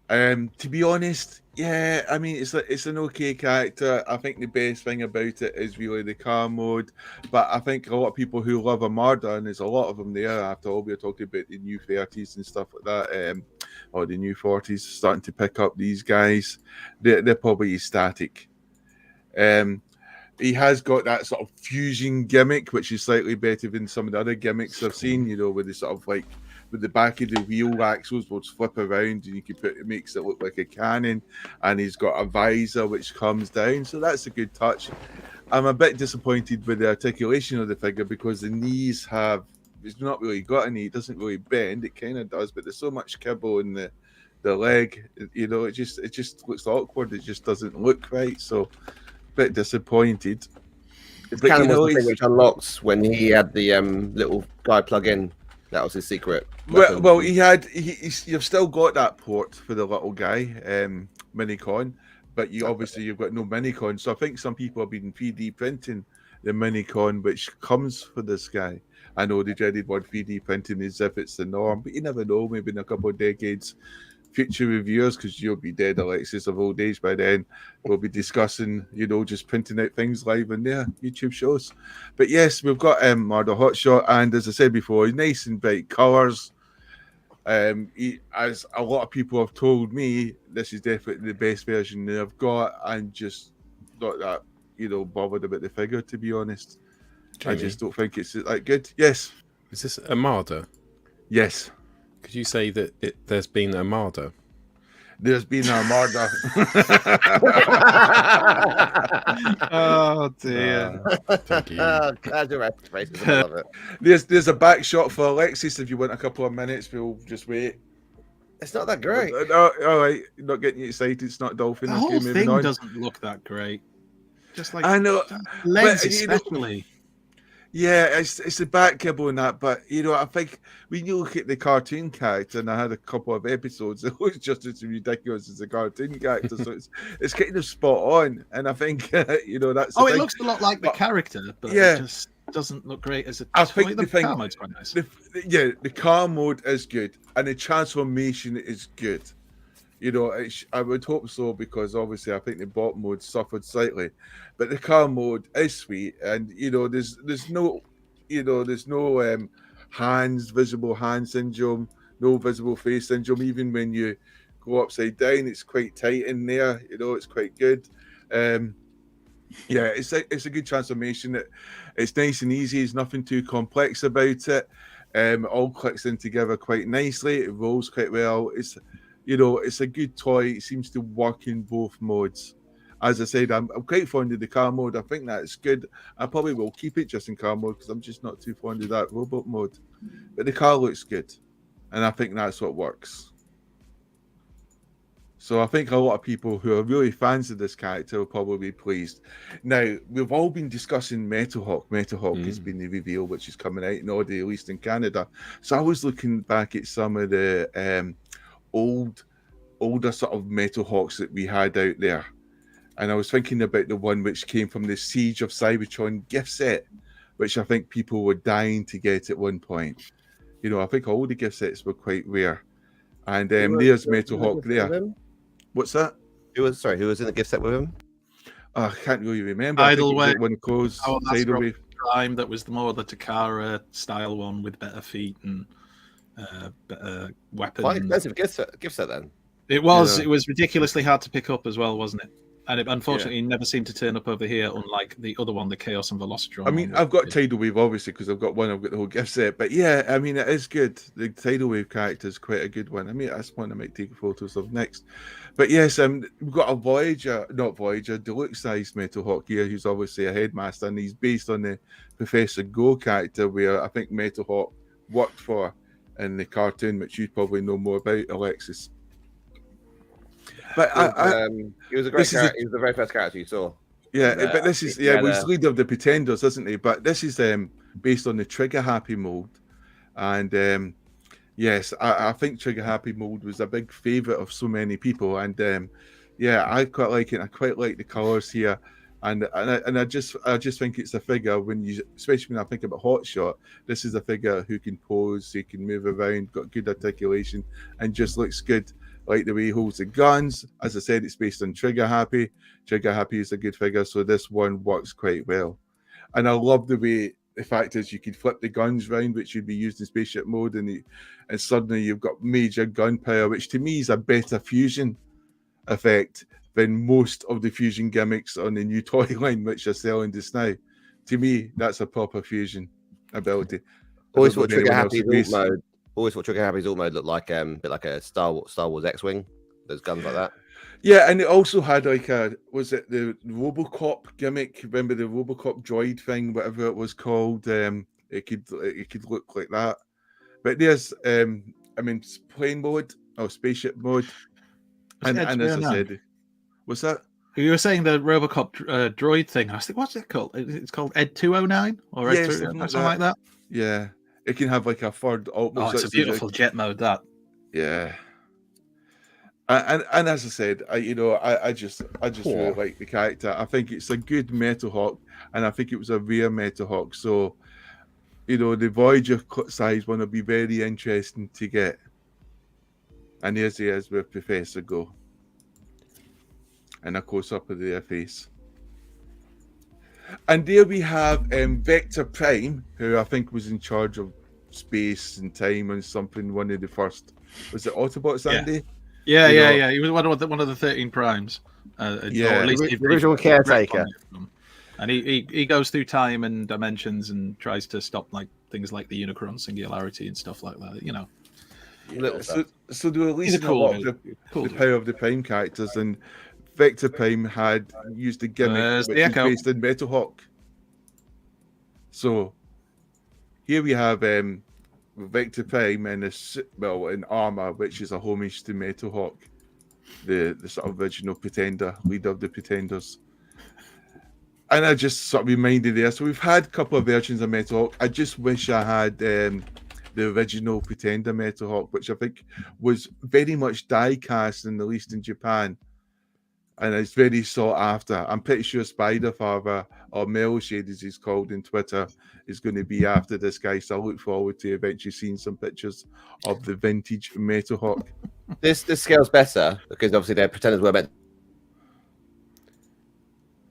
To be honest, yeah, I mean, it's an okay character. I think the best thing about it is really the car mode. But I think a lot of people who love Armada, and there's a lot of them there. After all, we're talking about the new 30s and stuff like that, or the new 40s, starting to pick up these guys. They're probably ecstatic. He has got that sort of fusion gimmick, which is slightly better than some of the other gimmicks I've seen. With the sort of like, with the back of the wheel axles will flip around and you can it makes it look like a cannon, and he's got a visor which comes down, so that's a good touch. I'm a bit disappointed with the articulation of the figure because the knees it's not really got any, it doesn't really bend, it kind of does, but there's so much kibble in the leg, it just looks awkward, it just doesn't look right, so a bit disappointed. It's But, kind of the thing which unlocks when he had the little guy plug in. That was his secret. Well, you've still got that port for the little guy, Minicon, but you've got no Minicon. So I think some people have been 3D printing the Minicon, which comes for this guy. I know the dreaded word 3D printing as if it's the norm, but you never know. Maybe in a couple of decades, future reviewers, because you'll be dead, Alexis, of old age by then, we'll be discussing, just printing out things live on their YouTube shows. But yes, we've got Armada Hotshot, and as I said before, nice and bright colours. As a lot of people have told me, this is definitely the best version they've got, and just not that, bothered about the figure, to be honest. Jamie, I just don't think it's that good. Yes. is this Armada? Yes. Could you say that there's been Armada? There's been Armada. Oh dear. Thank you. Glad you're right. I love it. There's a back shot for Alexis. If you want a couple of minutes, we'll just wait. It's not that great. All right, you're not getting excited. It's not Dolphin. The Okay, whole moving thing on. doesn't look that great. Just like I know, legs, but, especially. Yeah, it's the back kibble and that, but I think when you look at the cartoon character, and I had a couple of episodes, it was just as ridiculous as the cartoon character, so it's kind of spot on, and I think that's. Oh, it looks a lot like the character, but yeah. it just doesn't look great as a. I think the car mode's quite nice. The car mode is good, and the transformation is good. I would hope so, because obviously I think the bot mode suffered slightly, but the car mode is sweet, and there's no visible hand syndrome, no visible face syndrome. Even when you go upside down, it's quite tight in there. It's quite good. It's a good transformation. It's nice and easy. There's nothing too complex about it. All clicks in together quite nicely. It rolls quite well. It's, you know, it's a good toy. It seems to work in both modes. As I said, I'm quite fond of the car mode. I think that's good. I probably will keep it just in car mode because I'm just not too fond of that robot mode. But the car looks good, and I think that's what works. So I think a lot of people who are really fans of this character will probably be pleased. Now, we've all been discussing Metalhawk. Metalhawk has been the reveal, which is coming out in Audi, at least in Canada. So I was looking back at some of the older sort of Metalhawks that we had out there. And I was thinking about the one which came from the Siege of Cybertron gift set, which I think people were dying to get at one point. You know, I think all the gift sets were quite rare. And there's Metalhawk there. What's that? Who was in the gift set with him? I can't really remember. Idleway. One close. Oh, that's Idleway. Prime. That was the more the Takara style one with better feet and better weapons. Quite expensive gift set then. It was. Yeah. It was ridiculously hard to pick up as well, wasn't it? And it unfortunately never seemed to turn up over here, unlike the other one, the Chaos and Velocitron. I mean, I've got Tidal Wave, obviously, because I've got the whole gift set. But yeah, I mean, it is good. The Tidal Wave character is quite a good one. I mean, that's one I might take photos of next. But yes, we've got a deluxe-sized Metalhawk here, who's obviously a headmaster, and he's based on the Professor Go character, where I think Metalhawk worked for in the cartoon, which you probably know more about, Alexis. But he was a great character. He was the very first character you saw. Yeah, but this is well, he's leader of the Pretenders, isn't he? But this is based on the Trigger Happy mold, and yes, I think Trigger Happy mold was a big favourite of so many people, and yeah, I quite like it. I quite like the colours here, and I just think it's a figure especially when I think about Hotshot. This is a figure who can pose, he can move around, got good articulation, and just looks good. Like the way he holds the guns. As I said, it's based on Trigger Happy. Trigger Happy is a good figure, so this one works quite well. And I love the fact is you can flip the guns round, which would be used in spaceship mode, and suddenly you've got major gunpowder, which to me is a better fusion effect than most of the fusion gimmicks on the new toy line, which are selling just now. To me, that's a proper fusion ability. Always thought Trigger Happy's alt mode looked like a bit like a Star Wars X-wing. Those guns like that. Yeah, and it also had like was it the RoboCop gimmick? Remember the RoboCop droid thing, whatever it was called? It could look like that. But there's plane mode or spaceship mode, and as I said, what's that? You were saying the RoboCop droid thing. I was thinking, what's it called? It's called Ed 209 or Ed 209, something like that. Yeah. It can have like a third it's a beautiful jet mode, that. Yeah. And as I said, I just really like the character. I think it's a good Metalhawk, and I think it was a rare Metalhawk. So, the Voyager size one will be very interesting to get. And here's he is with Professor Go. And a close up of their face. And there we have Vector Prime, who I think was in charge of space and time and something. One of the first, was it Autobots, Andy? Yeah. He was one of the 13 primes. Or at least the original caretaker. And he goes through time and dimensions and tries to stop things like the Unicron singularity and stuff like that. So they were releasing a lot of the power of the Prime characters, and Vector Prime had used a gimmick which is based in Metalhawk. So here we have Vector Prime in armor, which is a homage to Metalhawk, the sort of original Pretender, leader of the Pretenders. And I just sort of reminded there. So we've had a couple of versions of Metalhawk. I just wish I had the original Pretender Metalhawk, which I think was very much die cast, at least in Japan. And it's very sought after. I'm pretty sure Spiderfather, or Melshade as he's called in Twitter, is going to be after this guy. So I look forward to eventually seeing some pictures of the vintage Metalhawk. This scales better because obviously their Pretenders were meant.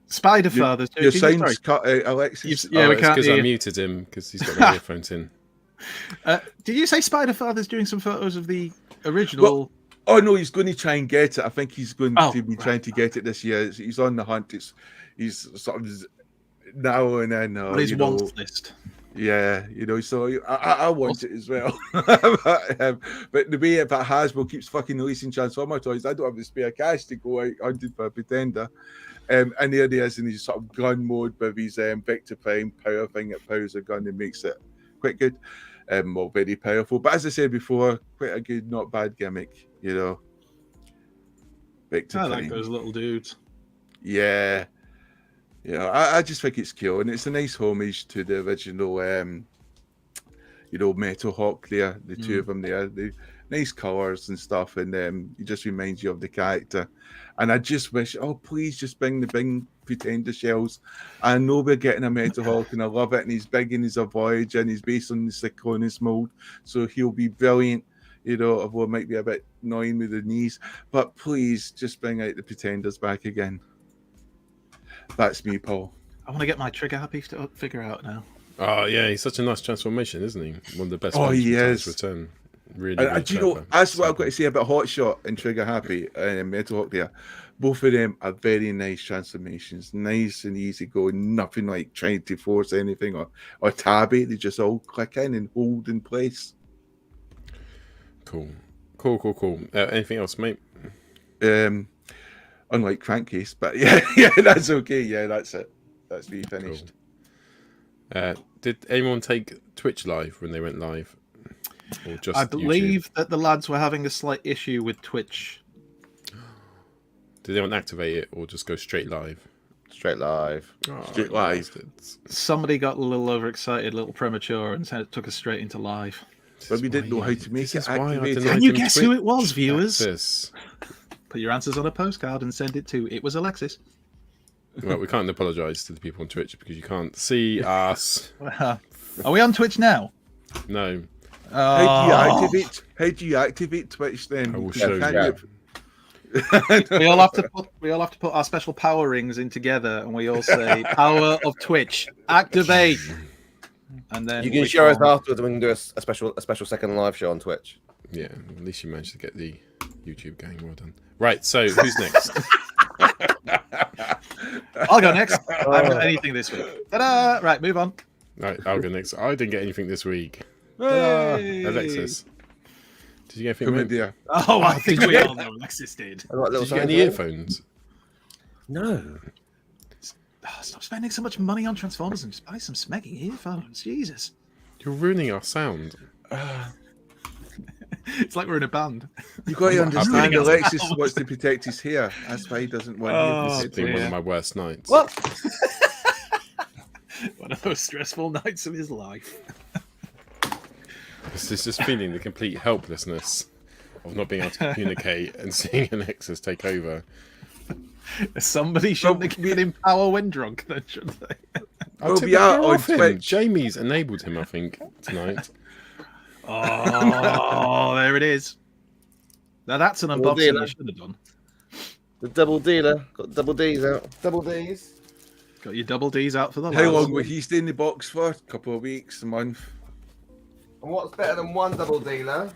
Spiderfather's your sound's cut out, Alexis. We can't because hear. I muted him because he's got the earphones in. Did you say Spiderfather's doing some photos of the original? Oh no, he's going to try and get it. I think he's going to be trying to get it this year. He's on the hunt. He's sort of narrowing in. On his want list. Yeah, you know, so I want it as well. But the way that Hasbro keeps fucking releasing Transformer toys, I don't have the spare cash to go out hunting for a Pretender. And there he is in his sort of gun mode with his Victor Prime power thing that powers a gun and makes it quite good. Well, very powerful. But as I said before, quite a good, not bad gimmick, you know. Victor I Prime. like those little dudes. Yeah. Yeah, I just think it's cool, and it's a nice homage to the original, you know, Metalhawk there, the two of them there, the nice colours and stuff, and it just reminds you of the character. And I just wish, oh, please just bring the big Pretender shells. I know we're getting a Metalhawk, and I love it, and he's big and he's a Voyager, and he's based on the Cyclonus mold, so he'll be brilliant, you know, although it might be a bit annoying with the knees, but please just bring out the Pretenders back again. That's me, Paul. I want to get my trigger happy figure out now. Oh yeah, he's such a nice transformation, isn't he? One of the best. Oh, ones he from is. Return. Really. Do you know? That's what I've got to say about Hotshot and Trigger Happy and Metalhawk. There, both of them are very nice transformations, nice and easy going. Nothing like trying to force anything or tabby. They just all click in and hold in place. Cool. Anything else, mate? Unlike Crankcase, but yeah, that's okay. Yeah, that's it. That's me finished. Cool. Did anyone take Twitch live when they went live? Or just I believe YouTube? that the lads were having a slight issue with Twitch. Did anyone activate it or just go straight live? Straight live. Straight live. Bastards. Somebody got a little overexcited, a little premature, and said it took us straight into live. But we didn't know how to make it activate. Can you guess who it was, viewers? This. Put your answers on a postcard and send it to. It was Alexis. Well, we can't apologise to the people on Twitch because you can't see us. Are we on Twitch now? No. How do you activate Twitch then? I will Because show I can't you. get- We all have to put our special power rings in together, and we all say "Power of Twitch, activate." And then You can show us afterwards, and we can do a special second live show on Twitch. Yeah, at least you managed to get the YouTube going. Well done. Right, so who's next? I'll go next. I haven't got anything this week. Ta-da! Right, move on. Right, I'll go next. I didn't get anything this week. Hey! Alexis, did you get anything? Come in mate? there. Oh, I think we all know Alexis did. I got little Did you get signs any there. earphones? No. Oh, stop spending so much money on Transformers and just buy some smeggy earphones. Jesus. You're ruining our sound. It's like we're in a band. You got to understand, really Alexis wants to protect his hair. That's why he doesn't want Oh, you It's been one dear. of my worst nights. What? One of those stressful nights of his life. This is just feeling the complete helplessness of not being able to communicate and seeing Alexis take over. Somebody shouldn't have given him power when drunk, then, should they? I'll Well, take we the are power on off him. Twitch. Jamie's enabled him, I think, tonight. Oh, there it is. Now that's an Well, unboxing dealer. you should have done. The double dealer. Got double D's out. Double D's. Got your double D's out for the How lads. long will he stay in the box for? A couple of weeks, a month? And what's better than one double dealer?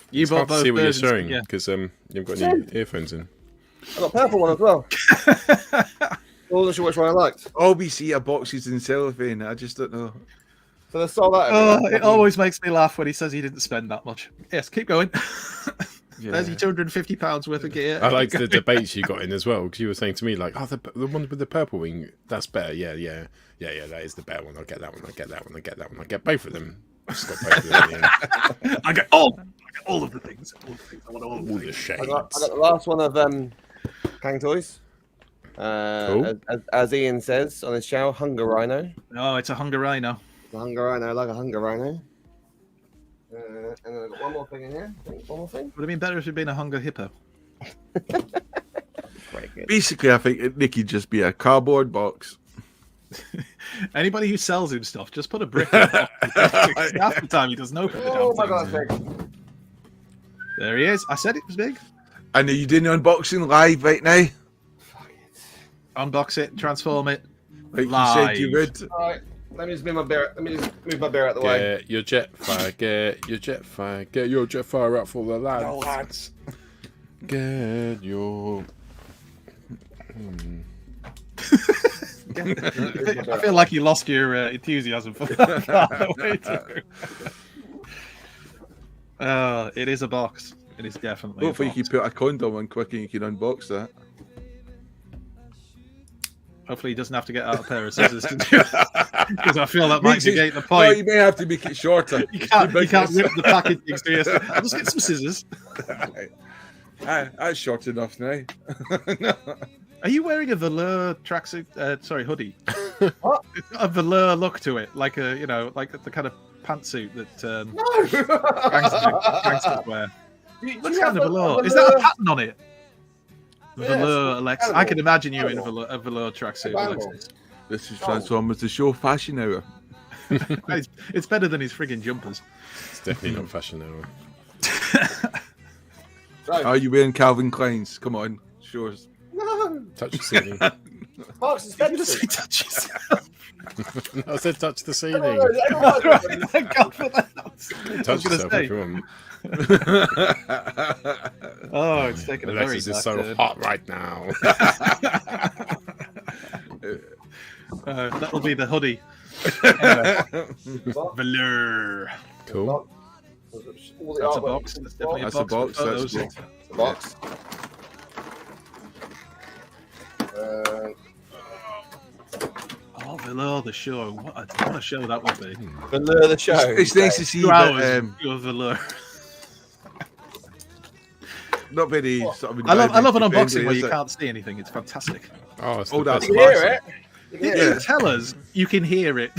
You It's bought hard to both see what you're versions, showing yeah. because you haven't got any earphones in. I got a purple one as well. I wasn't sure which one I liked. All we see are boxes in cellophane. I just don't know. So they sold that. Oh, it always makes me laugh when he says he didn't spend that much. Yes, keep going. There's your £250 worth of gear. I liked the debates you got in as well because you were saying to me like, "Oh, the one with the purple wing, that's better." Yeah, that is the better one. I'll get that one. I'll get that one. I'll get that one. I'll get both of them. I just got both of them. In the end. I got all of the things. I want all of All the the things. shades. I got the last one of Kang Toys. Cool. As Ian says on his channel, Hunger Rhino. Oh, it's a Hunger Rhino. The Hunger Rhino, I like a Hunger Rhino. And then I've got one more thing in here. One more thing. Would have been better if it'd been a Hunger Hippo. Basically, I think Nick could just be a cardboard box. Anybody who sells him stuff, just put a brick in it. Half the time he doesn't open the Oh my damn god, thing. that's big. There he is. I said it was big. And are you doing the unboxing live right now? Unbox it, transform it. Like Live. you said you would. Alright, let me just move my bear. Let me just move my bear out the way. Get your Jetfire. Get your Jetfire. Get your Jetfire out for the lads. Get your. I feel like you lost your enthusiasm for that part of the way through. It is a box. It is definitely. Hopefully, you can put a condom on quick and you can unbox that. Hopefully, he doesn't have to get out a pair of scissors to do it, because I feel that might negate the point. Well, you may have to make it shorter. You can't rip the packaging. So yes, I'll just get some scissors. That's short enough now. Are you wearing a velour tracksuit? Hoodie. What? It's got a velour look to it, like like the kind of pantsuit that gangsters wear. Looks kind of velour. Is that a pattern on it? Velour, Alexis. I can imagine you in a velour tracksuit, Alexis. This is Transformers the Show Fashion Hour. It's better than his friggin' jumpers. It's definitely not fashion hour. Are you wearing Calvin Klein's? Come on, show us. No. Touch the ceiling. Marks and You just say Spencer. touch yourself. I said touch the ceiling. Thank God for that. Touch yourself if you want. Oh, it's taking a very Alexis is dark so turn. hot right now. That'll be the hoodie. Velour. Cool. That's a box. That's definitely That's a a box. box. for That's photos. cool. The box. Oh, Velour the show. What a show that would be. Velour the show. It's nice to see 2 that. hours of Velour. Not very sort of. I love an environment-friendly, unboxing where is you it? can't see anything. It's fantastic. Oh, it's Oh, the that's best. You can hear it. You can You hear Yeah. tell us you can hear it.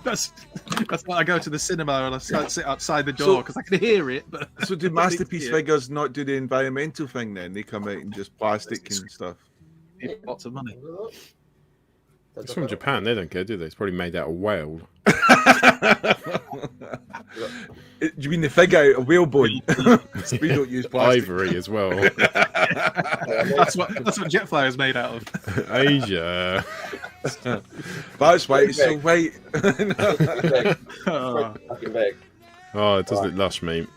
that's why I go to the cinema and I sit outside the door because I can hear it. But So do Masterpiece figures not do the environmental thing then? They come out in just plastic and stuff. lots of money. It's from Japan. They don't care, do they? It's probably made out of whale. Do you mean the figure out of whalebone? We don't use plastic. Ivory as well. That's what Jetfire is made out of. Asia. That's why it's so white. Oh. Fucking big. Oh, it does look lush, mate.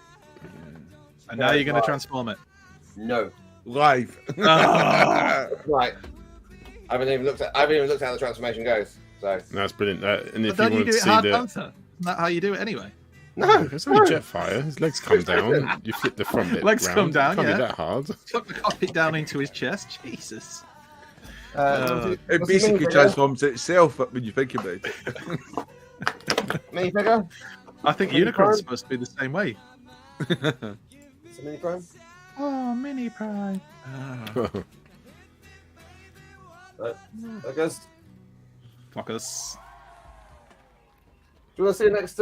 And now you're going to transform it. No. Live. Oh. Right. I haven't even looked at how the transformation goes. So That's brilliant. And if Don't you you want do to it see hard the... panther? Isn't that how you do it anyway? no, It's only Jetfire. His legs come down. You flip the front bit Legs round. come down, Can't yeah. be that hard. Put the cockpit down into his chest. Jesus. It basically transforms itself when you think about it. Mini figure. I think Mini Unicron's Prime? supposed to be the same way. It's a mini prime. Oh, Mini Prime. I guess. Fuckers. Do you want to see next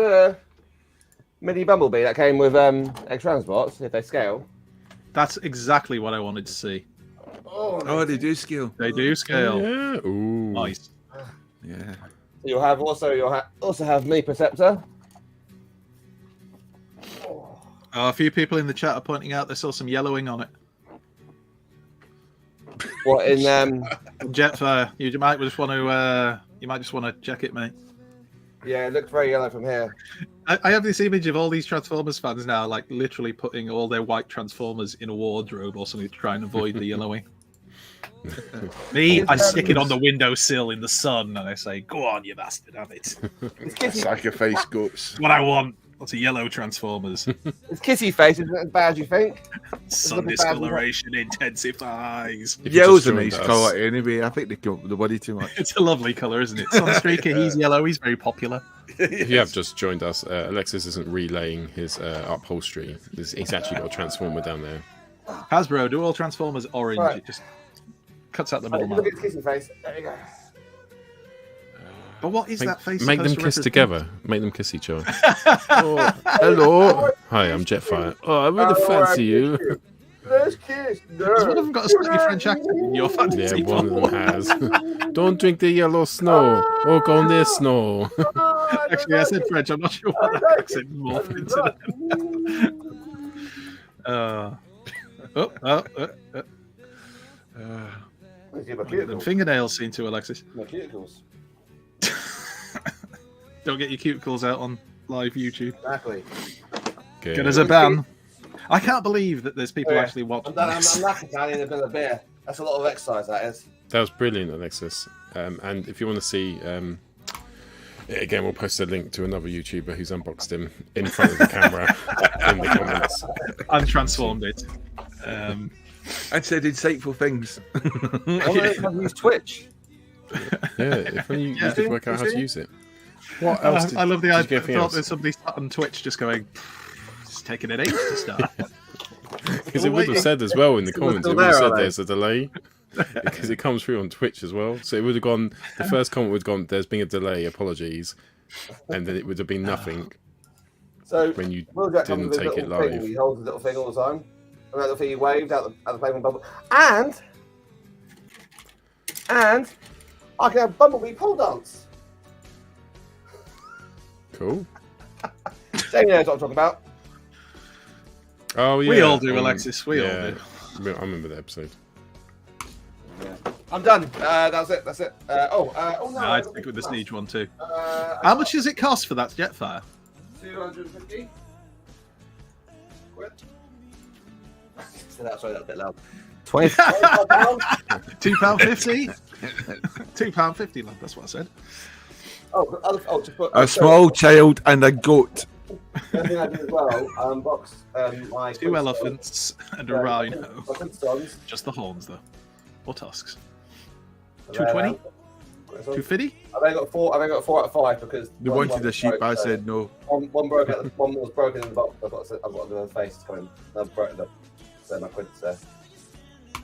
mini Bumblebee that came with X-Transbots if they scale? That's exactly what I wanted to see. Oh, they do scale. They do scale. Yeah. Ooh. Nice. Yeah. You'll have mini Perceptor. A few people in the chat are pointing out they saw some yellowing on it. What in Jetfire, you might just want to check it, mate. Yeah, it looked very yellow from here. I have this image of all these Transformers fans now, like literally putting all their white Transformers in a wardrobe or something to try and avoid the yellowing. Me, I stick it on the windowsill in the sun and I say, "Go on, you bastard, have it." Sacrifice goats. What I want. Lots of yellow Transformers. It's kissy face, isn't it as bad as you think? Sun discoloration intensifies. If you Yellow's just a joined nice us- colour anyway. I think they come up with the body too much. It's a lovely colour, isn't it? Sunstreaker, he's yellow, he's very popular. If you have just joined us, Alexis isn't relaying his upholstery. He's actually got a transformer down there. Hasbro, do all Transformers orange. Right. It just cuts out the Look middleman. at his kissy face. There you go. But what is that face? Make them supposed to kiss represent? together. Make them kiss each other. Oh, hello. Hi, I'm Jetfire. Oh, I really fancy you. Let's kiss. Has one of them got a slightly French accent in your Yeah, fantasy? one of them has. Don't drink the yellow snow. Oh, go on this snow. Actually, I said French. I'm not sure what that accent morphed into. The fingernails seen to, Alexis. My cuticles. Don't get your cuticles out on live YouTube. Exactly. Okay. Get us a ban. I can't believe that there's people Oh, yeah. actually watching I'm this. laughing down in a bit of beer. That's a lot of exercise, that is. That was brilliant, Alexis. And if you want to see, again, we'll post a link to another YouTuber who's unboxed him in front of the camera in the comments. And transformed it. And said insightful things. I've used Twitch. Yeah, if only you could work out how to use it. What else? I love the idea. I anything thought else? there's somebody sat on Twitch just going, it's taking an age to start. Because it would have said as well in the comments, it would have there, said are they? there's a delay. Because it comes through on Twitch as well. So it would have gone, the first comment would have gone, there's been a delay, apologies. And then it would have been nothing So when you Wheeljack didn't comes with a take it little thing. live. He holds a little thing all the time. And that little thing he waved out the playing bubble. And I can have Bumblebee pole dance. Cool. Jamie knows what I'm talking about. Oh, yeah. We all do, Alexis. We all do. I remember the episode. I'm done. That's it. That's it. No, I'd stick with the Siege one too. How much does it cost for that Jetfire? 250 quid. Sorry, that's a bit loud. £25. £2.50? £2.50, lad. That's what I said. To put A small child and a goat. The other thing I did as well, I unboxed my Two elephants and a rhino. My Flintstones. Just the horns, though. Or tusks. They're 220? there. 250? I've only got 4 out of 5 because They one wanted a sheep, broke, I so said no. one broke out. One was broken in the box. I've got the face coming. I've broken up. So my quid's there.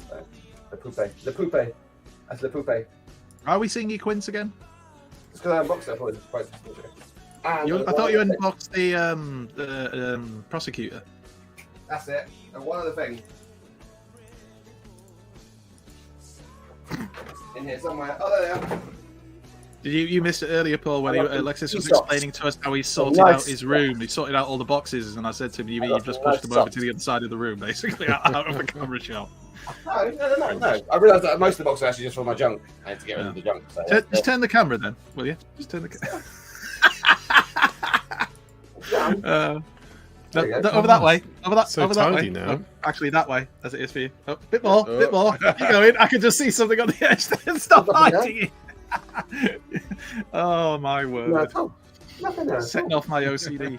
So, Le Poupe. That's Le Poupe. Are we seeing your Quince again? It's because I unboxed it. I thought it was quite and I thought you unboxed the prosecutor. That's it. And one other thing. In here somewhere. Oh, there they are. Did you missed it earlier, Paul, when Alexis was socks. explaining to us how he sorted Nice. out his room. He sorted out all the boxes, and I said to him, "You just pushed them over to the other side of the room, basically, out of the camera shot." No. I realised that most of the boxes are actually just for my junk. I had to get rid of the junk. So Just turn the camera then, will you? Just turn the camera. Over that way. Over that. So over that tidy way. now. Oh, actually, that way, as it is for you. Oh, bit more. Bit more. Keep going. I can just see something on the edge there. Stop hiding it. Oh my word! Nothing there. Setting off my OCD.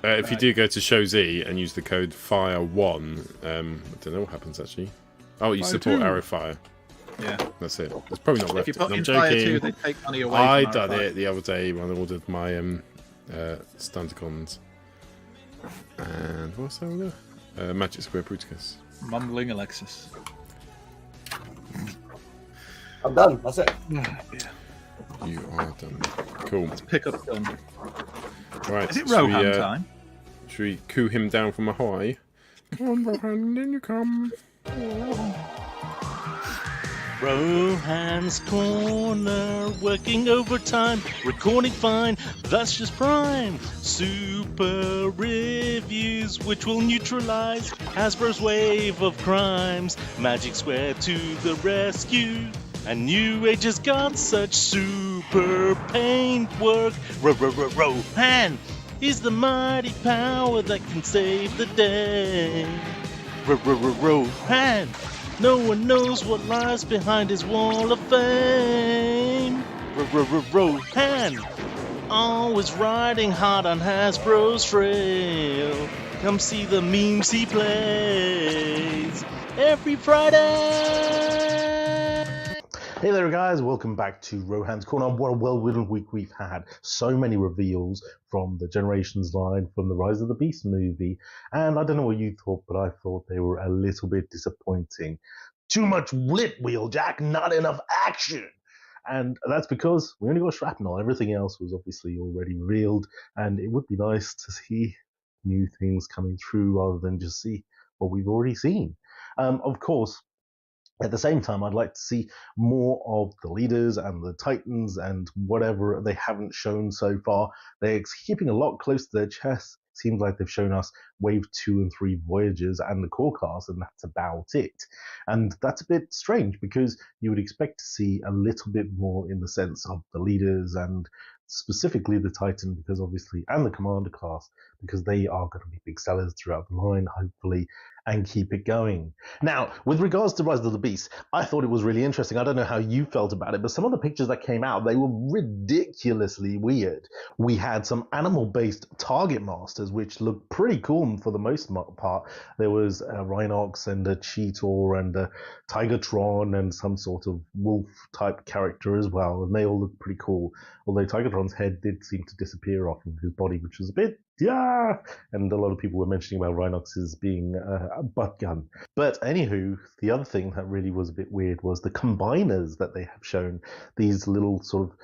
If you do go to Show Z and use the code FIRE1, I don't know what happens actually. Oh, you Fire support 2. Arrow Fire. Yeah. That's it. It's probably not If worth you it. put I'm in Fire 2, joking. they take money away. I from done Arrow it the other day when I ordered my Stunticons. And what's that order? Magic Square Bruticus. Fire. Mumbling Alexis. I'm done. That's it. You are done. Cool. Pick up gun. Right. Is it should we, Rohan time? Should we coo him down from a high? Come on, Rohan, in you come. Rohan's Corner, working overtime, recording fine, that's just prime. Super reviews, which will neutralize Hasbro's wave of crimes. Magic Square to the rescue, and New Age has got such super paintwork. Rohan is the mighty power that can save the day. Rohan. No one knows what lies behind his wall of fame. Rohan, always riding hard on Hasbro's trail. Come see the memes he plays every Friday. Hey there guys, welcome back to Rohan's Corner. What a well-whittled week we've had. So many reveals from the Generations line, from the Rise of the Beast movie, and I don't know what you thought, but I thought they were a little bit disappointing. Too much whip, Wheeljack, not enough action! And that's because we only got shrapnel. Everything else was obviously already revealed, and it would be nice to see new things coming through rather than just see what we've already seen. Of course, at the same time, I'd like to see more of the leaders and the Titans and whatever they haven't shown so far. They're keeping a lot close to their chest. Seems like they've shown us Wave 2 and 3 Voyagers and the core cast, and that's about it. And that's a bit strange because you would expect to see a little bit more in the sense of the leaders and specifically the Titan, because obviously, and the Commander class, because they are going to be big sellers throughout the line, hopefully. and keep it going. Now, with regards to Rise of the Beast, I thought it was really interesting. I don't know how you felt about it, but some of the pictures that came out, they were ridiculously weird. We had some animal-based target masters, which looked pretty cool for the most part. There was a Rhinox and a Cheetor and a Tigertron and some sort of wolf-type character as well, and they all looked pretty cool. Although Tigertron's head did seem to disappear off of his body, which was a bit, and a lot of people were mentioning about Rhinox as being a butt gun. But anywho, the other thing that really was a bit weird was the combiners that they have shown. These little sort of,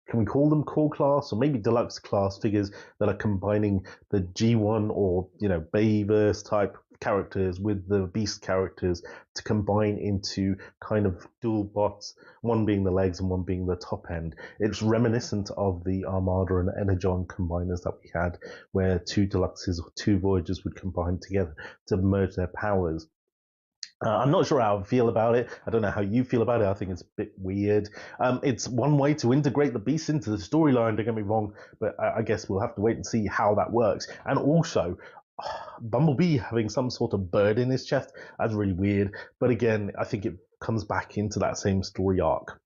can we call them core class or maybe deluxe class figures that are combining the G1 or, Bayverse type characters with the Beast characters to combine into kind of dual bots, one being the legs and one being the top end. It's reminiscent of the Armada and Energon combiners that we had, where two Deluxes or two Voyagers would combine together to merge their powers. I'm not sure how I feel about it. I don't know how you feel about it. I think it's a bit weird. It's one way to integrate the Beast into the storyline, don't get me wrong, but I guess we'll have to wait and see how that works. And also, Bumblebee having some sort of bird in his chest, that's really weird. But again, I think it comes back into that same story arc.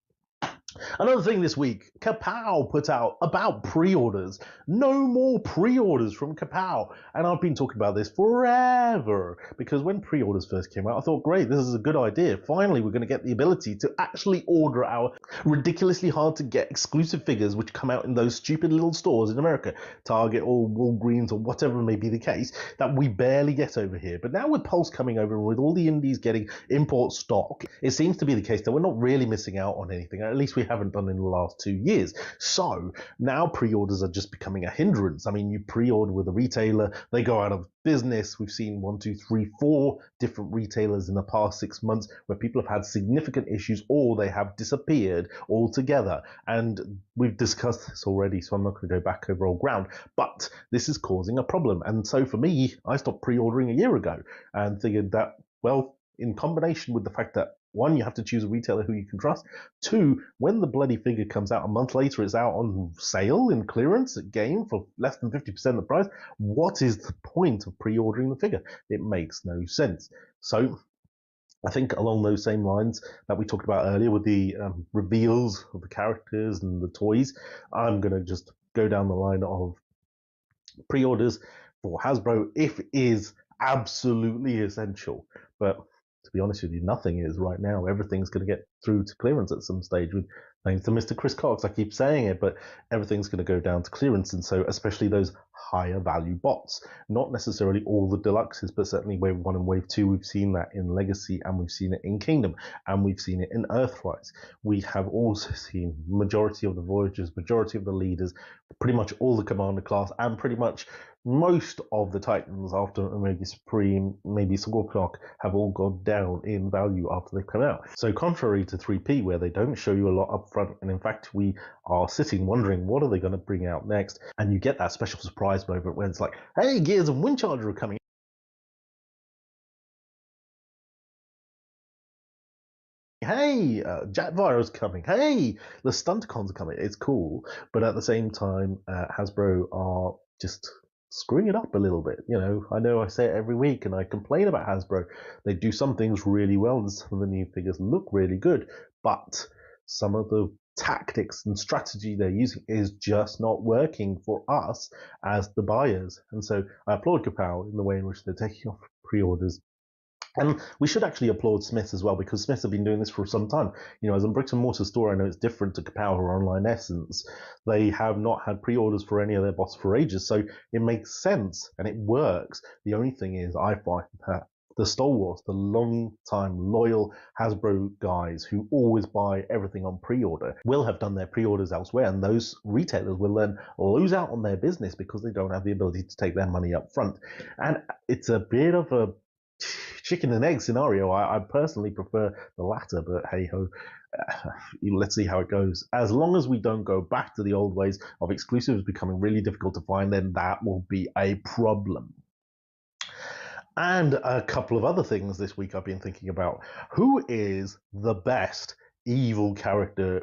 Another thing this week, Kapow put out about pre-orders. No more pre-orders from Kapow. And I've been talking about this forever, because when pre-orders first came out, I thought, great, this is a good idea. Finally, we're going to get the ability to actually order our ridiculously hard to get exclusive figures which come out in those stupid little stores in America, Target or Walgreens or whatever may be the case, that we barely get over here. But now with Pulse coming over and with all the indies getting import stock, it seems to be the case that we're not really missing out on anything. At least we haven't done in the last 2 years. So now pre-orders are just becoming a hindrance. I mean, you pre-order with a retailer, they go out of business. We've seen 1, 2, 3, 4 different retailers in the past 6 months where people have had significant issues or they have disappeared altogether. And we've discussed this already, so I'm not going to go back over old ground, but this is causing a problem. And so for me, I stopped pre-ordering a year ago and figured that, well, in combination with the fact that 1, you have to choose a retailer who you can trust. 2, when the bloody figure comes out a month later, it's out on sale in clearance at Game for less than 50% of the price. What is the point of pre-ordering the figure? It makes no sense. So I think along those same lines that we talked about earlier with the reveals of the characters and the toys, I'm going to just go down the line of pre-orders for Hasbro if it is absolutely essential. But to be honest with you, nothing is right now. Everything's going to get through to clearance at some stage. Thanks to Mr. Chris Cox, I keep saying it, but everything's going to go down to clearance. And so especially those higher value bots, not necessarily all the deluxes, but certainly Wave 1 and Wave 2, we've seen that in Legacy and we've seen it in Kingdom and we've seen it in Earthrise. We have also seen majority of the Voyagers, majority of the leaders, pretty much all the Commander class and pretty much most of the Titans after maybe Supreme, maybe Scorpion have all gone down in value after they've come out. So contrary to 3P where they don't show you a lot up front, and in fact we are sitting wondering what are they going to bring out next, and you get that special surprise moment when it's like, hey, Gears and Windcharger are coming. Hey, Jetfire is coming. Hey, the Stunticons are coming. It's cool, but at the same time, Hasbro are just screwing it up a little bit. I know I say it every week and I complain about Hasbro. They do some things really well and some of the new figures look really good, but some of the tactics and strategy they're using is just not working for us as the buyers. And so I applaud Kapow in the way in which they're taking off pre-orders. And we should actually applaud Smiths as well, because Smiths have been doing this for some time. As a bricks and mortar store, I know it's different to Kapow or Online Essence. They have not had pre-orders for any of their bots for ages, so it makes sense and it works. The only thing is, I find that the stalwarts, the long-time loyal Hasbro guys who always buy everything on pre-order, will have done their pre-orders elsewhere, and those retailers will then lose out on their business because they don't have the ability to take their money up front. And it's a bit of a chicken and egg scenario. I personally prefer the latter, but hey ho, let's see how it goes. As long as we don't go back to the old ways of exclusives becoming really difficult to find, then that will be a problem. And a couple of other things this week I've been thinking about. Who is the best evil character,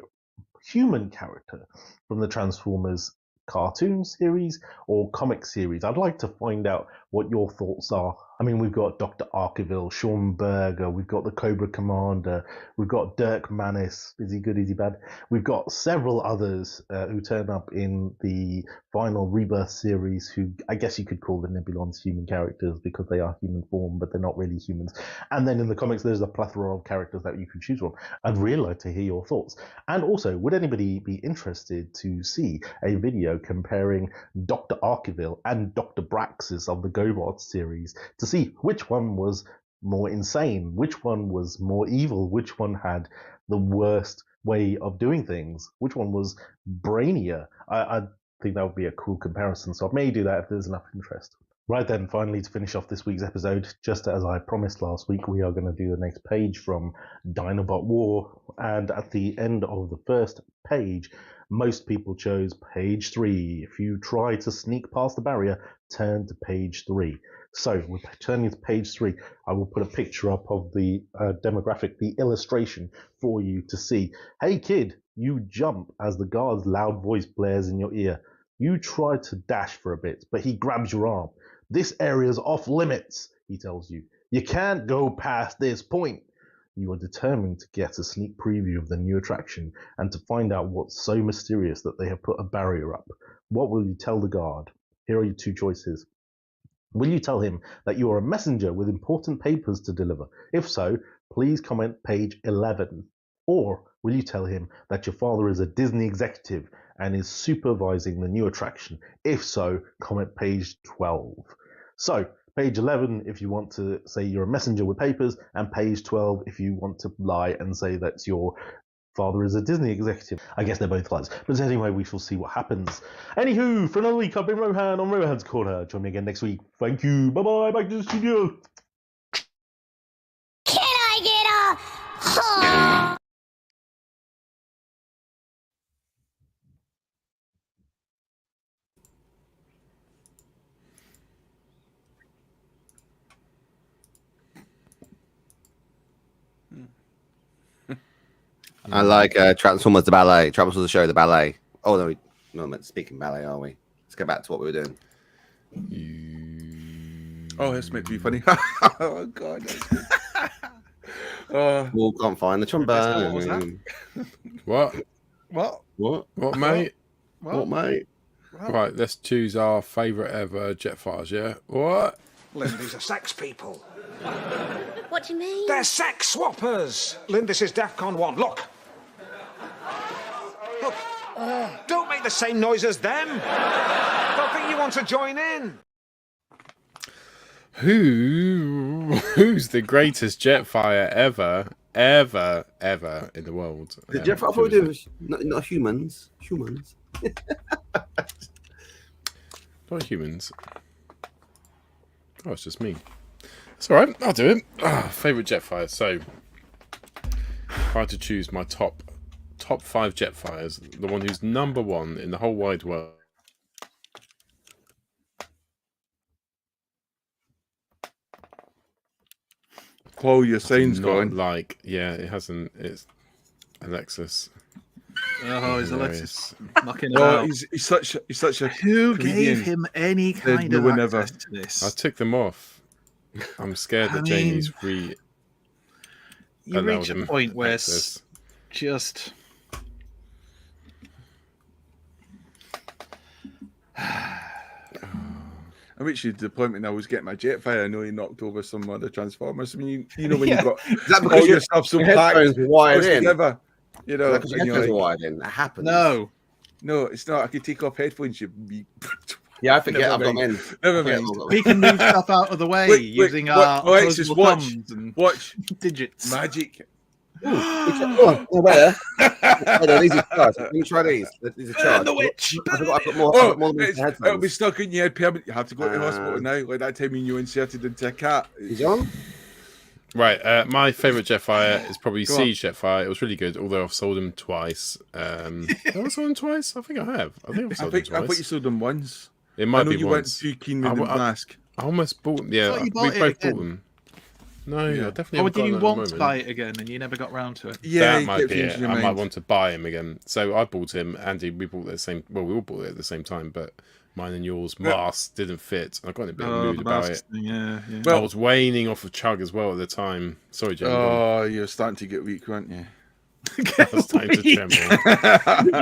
human character from the Transformers cartoon series or comic series? I'd like to find out what your thoughts are I mean, we've got Dr. Arkeville, Sean Berger, we've got the Cobra Commander, we've got Dirk Mannis. Is he good? Is he bad? We've got several others who turn up in the final Rebirth series who I guess you could call the Nebulons human characters because they are human form, but they're not really humans. And then in the comics, there's a plethora of characters that you can choose from. I'd really like to hear your thoughts. And also, would anybody be interested to see a video comparing Dr. Arkeville and Dr. Braxis of the GoBots series to see which one was more insane, which one was more evil, which one had the worst way of doing things, which one was brainier? I think that would be a cool comparison, so I may do that if there's enough interest. Right then, finally, to finish off this week's episode, just as I promised last week, we are going to do the next page from Dinobot War, and at the end of the first page, most people chose page 3. If you try to sneak past the barrier, turn to page 3. So, we're turning to page 3. I will put a picture up of the demographic, the illustration, for you to see. Hey kid, you jump as the guard's loud voice blares in your ear. You try to dash for a bit, but he grabs your arm. This area's off limits, he tells you. You can't go past this point. You are determined to get a sneak preview of the new attraction and to find out what's so mysterious that they have put a barrier up. What will you tell the guard? Here are your 2 choices. Will you tell him that you are a messenger with important papers to deliver? If so, please comment page 11. Or will you tell him that your father is a Disney executive and is supervising the new attraction? If so, comment page 12. So, page 11 if you want to say you're a messenger with papers, and page 12 if you want to lie and say that your father is a Disney executive. I guess they're both lies. But anyway, we shall see what happens. Anywho, for another week, I've been Rohan on Rohan's Corner. Join me again next week. Thank you. Bye-bye. Back to the studio. Can I get a... I like Transformers the ballet. Transformers the show, the ballet. Oh no, no, I'm speaking ballet, are we? Let's go back to what we were doing. Oh, this meant to be funny. Oh god. We can't find the trombone. What? What? What, mate? What, mate? Right, let's choose our favourite ever Jetfires, yeah? What? Lynn, these are sex people. What do you mean? They're sex swappers. Lynn, this is DEFCON 1. Look. Look. Don't make the same noise as them. Don't think you want to join in. Who's the greatest Jetfire ever in the world? The Jetfire probably do not humans. Humans. Not humans. Oh, it's just me. It's alright, I'll do it. Favourite Jetfire. So, if I had to choose my top 5 Jetfires, the one who's number 1 in the whole wide world. Chloe, your sound's going. Like, yeah, it hasn't. It's Alexis. Oh, he's Alexis. Knocking Oh, about. he's such a Who comedian. gave him any kind No of one access ever. to this? I took them off. I'm scared that Jamie's You allowed reach a him point where access. it's just... I reached the point when I was getting my Jetfire. I know he knocked over some other Transformers. I mean, you know when you got Is that because all your stuff so your packed headphones were wired in? together, you know. Because your and you're headphones were like, wired in. That happens. No. no, it's not. I could take off headphones. You'd be. Yeah, I forget I've Never got them in. mind. Never mind. We can move stuff out of the way using our Alexis, opposable watch. thumbs and Watch digits. magic. Oh, where? Hold on, these are charged. Let me try these. These are charged. The witch. I forgot I've got more. Oh, I've got more than it'll be headphones. stuck in your head permanent. You have to go to the hospital now. Like that time when you inserted into a cat. Is it on? Right, my favourite Jetfire is probably Go Siege Jetfire. It was really good, although I've sold him twice. Have I sold him twice? I think I have. I think I've sold him I twice. thought you sold them once. It might I know be you once. weren't too keen with the mask. I almost bought them. Yeah, thought you we bought it both again. bought them. No, I definitely Or haven't did you got want them to at the buy moment. it again and you never got round to it? Yeah, That you might kept be it. changing your I might mind. want to buy him again. So I bought him. Andy, we bought it at the same. Well, we all bought it at the same time, but mine and yours. Masks didn't fit. I got in a bit of a mood the about masks it. thing, yeah. I was waning off of Chug as well at the time. Sorry, Jamie. Oh, you're starting to get weak, weren't you? I was starting to tremble.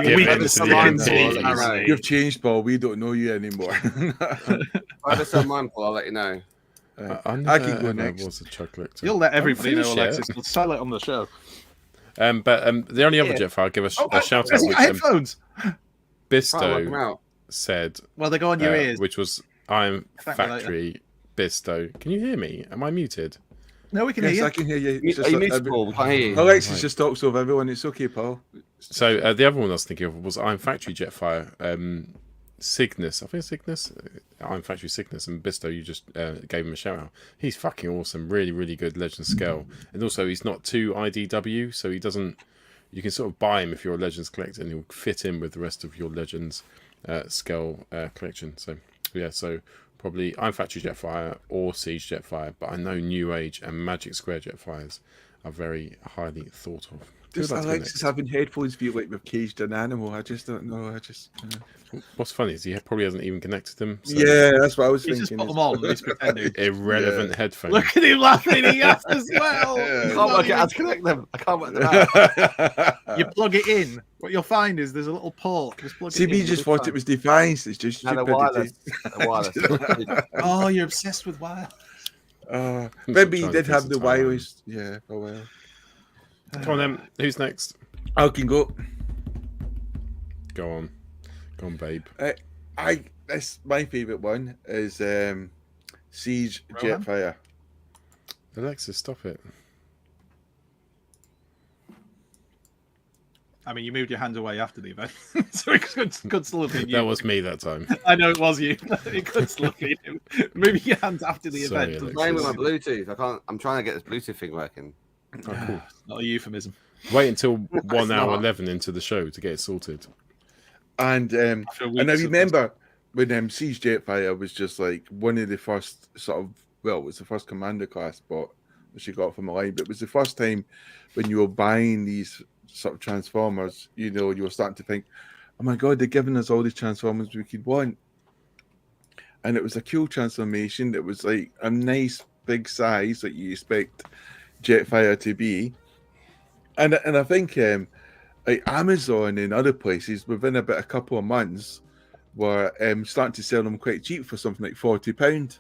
Give in to the MPs. You've changed, Paul. We don't know you anymore. If I ever sell mine, Paul, I'll let you know. I can go next. Was a Chug collector. You'll let everybody know, finish it. Alexis. We'll sell it on the show. But the only other Jetfire I'll give a shout out, Has he which got headphones? Bisto said, well, they go on your ears, which was I'm Factory Bisto. Can you hear me? Am I muted? No, we can hear you. I can hear you. Are you muted, Paul? We can't hear you. Alexis just talks over everyone. It's okay, Paul. So the other one I was thinking of was I'm Factory Jetfire. Cygnus, I think Cygnus. I'm Factory Cygnus, and Bisto, you just gave him a shout out. He's fucking awesome, really, really good Legends scale, and also he's not too IDW, so he doesn't. You can sort of buy him if you're a Legends collector, and he'll fit in with the rest of your Legends scale collection. So yeah, so probably I'm Factory Jetfire or Siege Jetfire, but I know New Age and Magic Square Jetfires are very highly thought of. Does Alexis having headphones feel like we've caged an animal? I just don't know. What's funny is he probably hasn't even connected them. So. Yeah, that's what I was He's thinking. just put them on. He's pretending. Irrelevant headphones. Look at him laughing. He has as well. I can't work out how to connect them. I can't work them out. You plug it in. What you'll find is there's a little port. Just plug it in. CB just thought it was device. It's just stupidity. Wireless. Oh, you're obsessed with wireless. Maybe he did have the wireless. Yeah, oh well. Come on then. Who's next? I can go. Go on, babe. This my favourite one is Siege Rohan? Jetfire. Alexis, stop it. I mean, you moved your hands away after the event, so it could still have been you. That was me that time. I know it was you. It could still have been him. Moving your hands after the Sorry, event. I'm playing with my Bluetooth. I can't. I'm trying to get this Bluetooth thing working. Oh, cool. Not a euphemism. Wait until 1 hour 11 into the show to get it sorted. And I remember when Siege Jetfire was just like one of the first sort of, well, it was the first commander class bot that she got from a line, but it was the first time when you were buying these sort of Transformers, you know, you were starting to think, oh my god, they're giving us all these Transformers we could want. And it was a cool transformation that was like a nice big size that you expect Jetfire to be. And I think like Amazon and other places within about a couple of months were starting to sell them quite cheap for something like £40.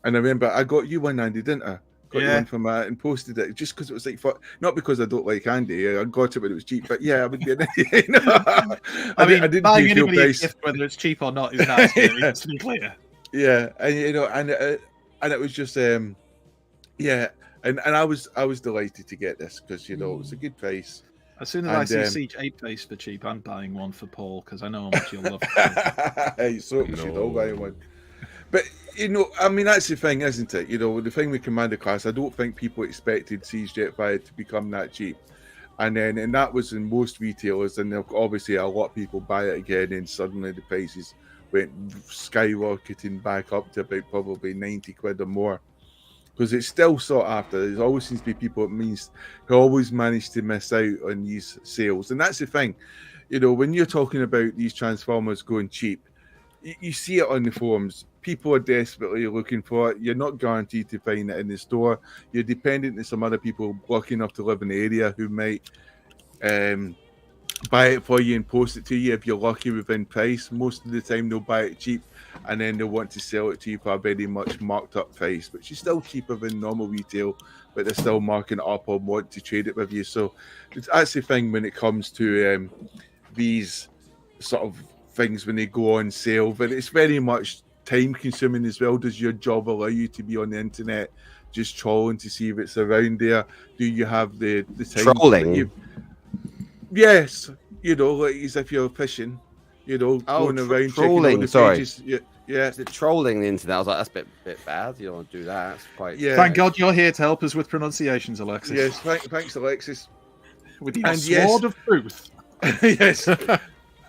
And I remember I got you one, Andy, didn't I? Got you one from and posted it just because it was like, not because I don't like Andy, I got it when it was cheap, but yeah, I would be an idiot. I mean, I didn't buying do anybody a price. gift, whether it's cheap or not, is nice. To be clear. Yeah, and you know, and it was just yeah, and I was delighted to get this because you know it was a good price. As soon as I see Siege 8 base for cheap, I'm buying one for Paul because I know how much you'll love it. Hey, so we should all buy one. But you know, I mean, that's the thing, isn't it? You know, the thing with Commander class, I don't think people expected Siege Jetfire to become that cheap. And that was in most retailers, and obviously a lot of people buy it again, and suddenly the prices went skyrocketing back up to about probably 90 quid or more. Because it's still sought after. There always seems to be people who always manage to miss out on these sales. And that's the thing. You know, when you're talking about these Transformers going cheap, you see it on the forums. People are desperately looking for it. You're not guaranteed to find it in the store. You're dependent on some other people lucky enough to live in the area who might buy it for you and post it to you if you're lucky within price. Most of the time they'll buy it cheap and then they'll want to sell it to you for a very much marked up price, which is still cheaper than normal retail, but they're still marking it up or want to trade it with you. So that's the thing when it comes to these sort of things when they go on sale, but it's very much time consuming as well. Does your job allow you to be on the internet just trolling to see if it's around there? Do you have the time trolling? Yes, you know, like as if you're fishing, you know, going around trolling. Sorry, yeah. Is it trolling the internet? I was like, that's a bit bad. You don't want to do that. It's quite. Yeah. Thank God you're here to help us with pronunciations, Alexis. Yes, thanks, Alexis. With your sword of truth. Yes,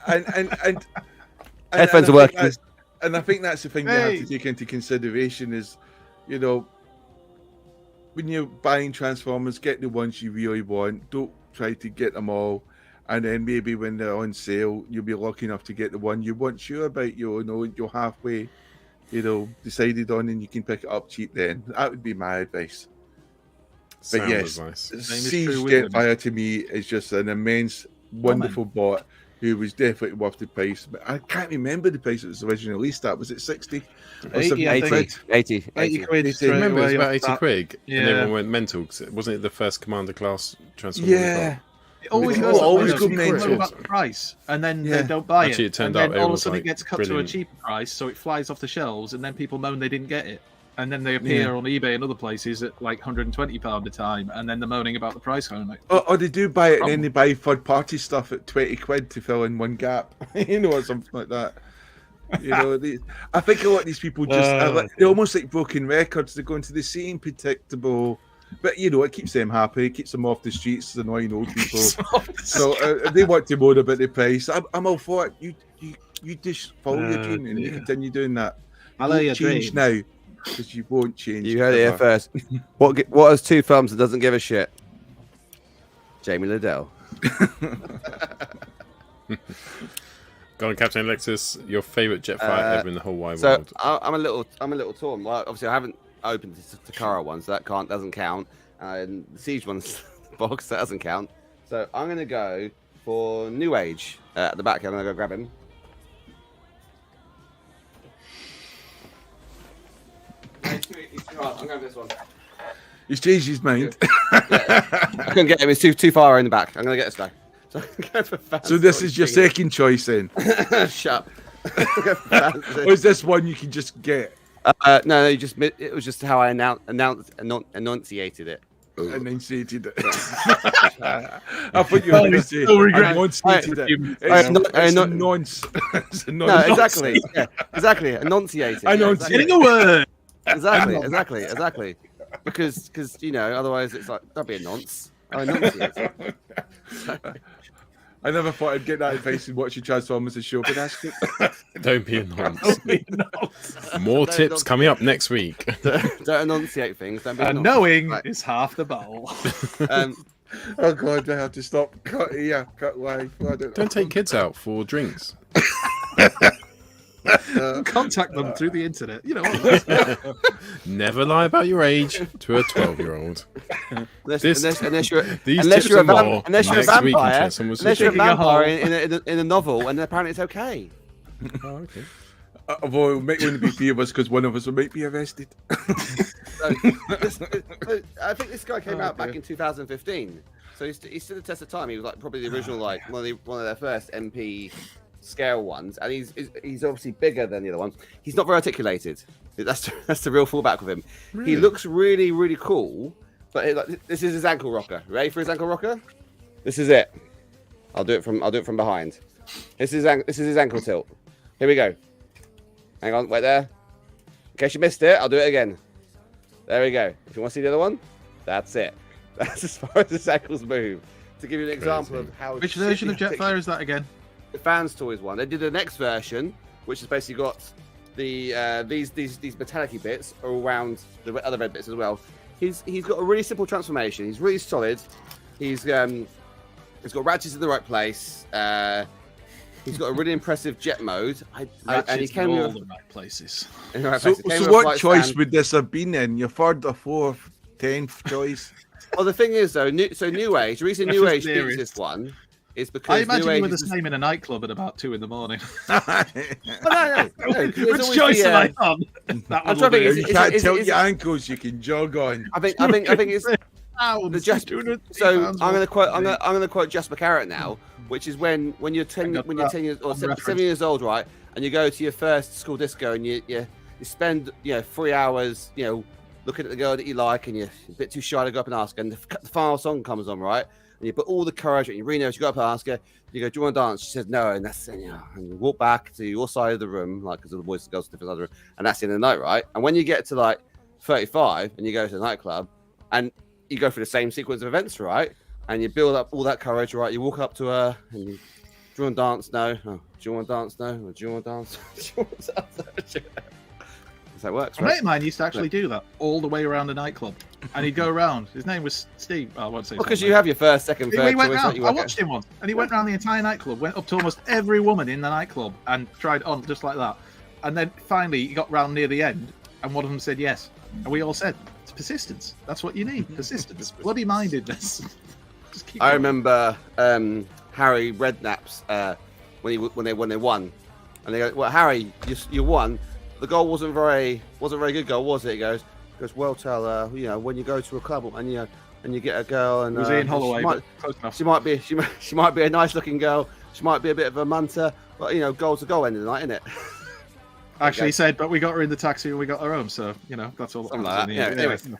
and headphones are working. And I think that's the thing you have to take into consideration is, you know, when you're buying Transformers, get the ones you really want. Don't try to get them all. and then maybe when they're on sale, you'll be lucky enough to get the one you weren't sure about. You know, you're halfway, decided on, and you can pick it up cheap. Then that would be my advice. But yes, nice. Siege Jetfire to me is just an immense, wonderful bot who was definitely worth the price. But I can't remember the price it was originally released at. Was it 60? 80, I think. 80 quid. I remember it was about 80 quid, Yeah. and everyone went mental because it wasn't the first Commander class Transformer. Yeah. It always People goes always up, go people mental. know about the price, and then Yeah. they don't buy Actually, it turned and out then all of a everyone's sudden like, it gets cut brilliant. to a cheaper price, so it flies off the shelves, and then people moan they didn't get it. And then they appear on eBay and other places at like £120 a time, and then they're moaning about the price. I'm like, Or they do buy it and then they buy third party stuff at 20 quid to fill in one gap, or something like that. I think a lot of these people just they're almost like broken records. They go into the same predictable, but it keeps them happy, it keeps them off the streets, annoying old people. So they want to moan about the price. I'm all for it. You just follow your dream and you continue doing that. Follow your change dream. now. Because you won't change. You heard it here ever. first. What has two thumbs and doesn't give a shit? Jamie Liddell. Go on, Captain Alexis. Your favourite Jetfire ever in the whole wide So world. I'm a little torn. Well, obviously I haven't opened the Takara one, so that doesn't count. And the Siege one's box, that doesn't count. So I'm gonna go for New Age at the back. I'm gonna go grab him. I'm going this one. He's changed his mind. I couldn't get him. It's too far in the back. I'm gonna get this guy. So, So this is your second choice then? Shut up. Or is this one you can just get? No, it was just how I enunciated it. Enunciated it. I thought you were going to say enunciated it. It's a nonce. It's a No, nonce. exactly. Yeah, exactly. Enunciated. Enunciated. Yeah, a word. Exactly. Because otherwise it's like that'd be a nonce. I enunciate it. I never thought I'd get that advice in watching Transformers the show, but that's good. Don't be a nonce. More tips coming up next week. Don't enunciate things. Don't be a And nonce. knowing Right. is half the battle. Oh God, I have to stop. Cut live. Don't take kids out for drinks. Contact them through the internet. Never lie about your age to a 12-year-old. Unless you're These unless tips you're a and more unless you're a next week on vampire, Transformers unless you're a Digging a vampire in a novel, and apparently it's okay. Oh, okay. Although it might only be three of us because one of us might be arrested. So, I think this guy came out back in 2015, so he stood the test of time. He was like probably the original, like one of their first MP scale ones, and he's obviously bigger than the other ones. He's not very articulated. That's the real fallback with him. Really? He looks really, really cool, but this is his ankle rocker. Ready for his ankle rocker? This is it. I'll do it from behind. This is his ankle tilt. Here we go. Hang on, wait there. In case you missed it, I'll do it again. There we go. If you want to see the other one, that's it. That's as far as the ankles move. To give you an example of how. Which version of Jetfire is that again? The Fans Toys one. They did the next version, which has basically got the these metallic-y bits around the other red bits as well. He's got a really simple transformation. He's really solid. He's got ratchets in the right place. He's got a really impressive jet mode. And he came in all with the right places. in the right So place. He came with a what flight choice stand. would this have been then? Your third or fourth, 10th choice? Well, the thing is though, New Age. The reason New Age beats this one is because I imagine New you Age were the is same in a nightclub at about 2 in the morning. No, 'cause there's Which always choice the, am I on? That I'm one will trying to be- think, You Is can't it- tilt is your it- ankles, you can jog on. I think it's the just. So I'm going to quote Jasper Carrot now, which is when you're 10 years or 7 years old, right, and you go to your first school disco and you spend 3 hours looking at the girl that you like and you're a bit too shy to go up and ask her, and the final song comes on, right, and you put all the courage and you really know you go up and ask her, you go, do you want to dance? She says no, and that's and you walk back to your side of the room, like because all the boys and girls are different side of the room, and that's the end of the night, right? And when you get to like 35 and you go to the nightclub and you go through the same sequence of events, right? And you build up all that courage, right? You walk up to her and you, do you want to dance? No. Oh, do you want to dance? No. Or, do you want to dance? Do you want to dance? That's how it works, A mate right? of mine used to actually do that all the way around a nightclub. and he'd go around. His name was Steve. I won't say. Because you have your first, second, third. He went choice, round. you I work watched him once, and he went round the entire nightclub, went up to almost every woman in the nightclub, and tried on just like that. And then finally, he got round near the end, and one of them said yes, and we all said, "It's persistence. That's what you need. Persistence. Bloody mindedness." Just keep I going. remember Harry Redknapp's when they won, and they go, "Well, Harry, you won. The goal wasn't very good goal, was it?" He goes, "Well, tell when you go to a club and you get a girl and It was Ian Holloway, but close enough. she might be a nice looking girl. She might be a bit of a munter, but goal's a goal end of the night, isn't it?" Actually, he said, but we got her in the taxi and we got her home, so that's all. Something like that. Yeah,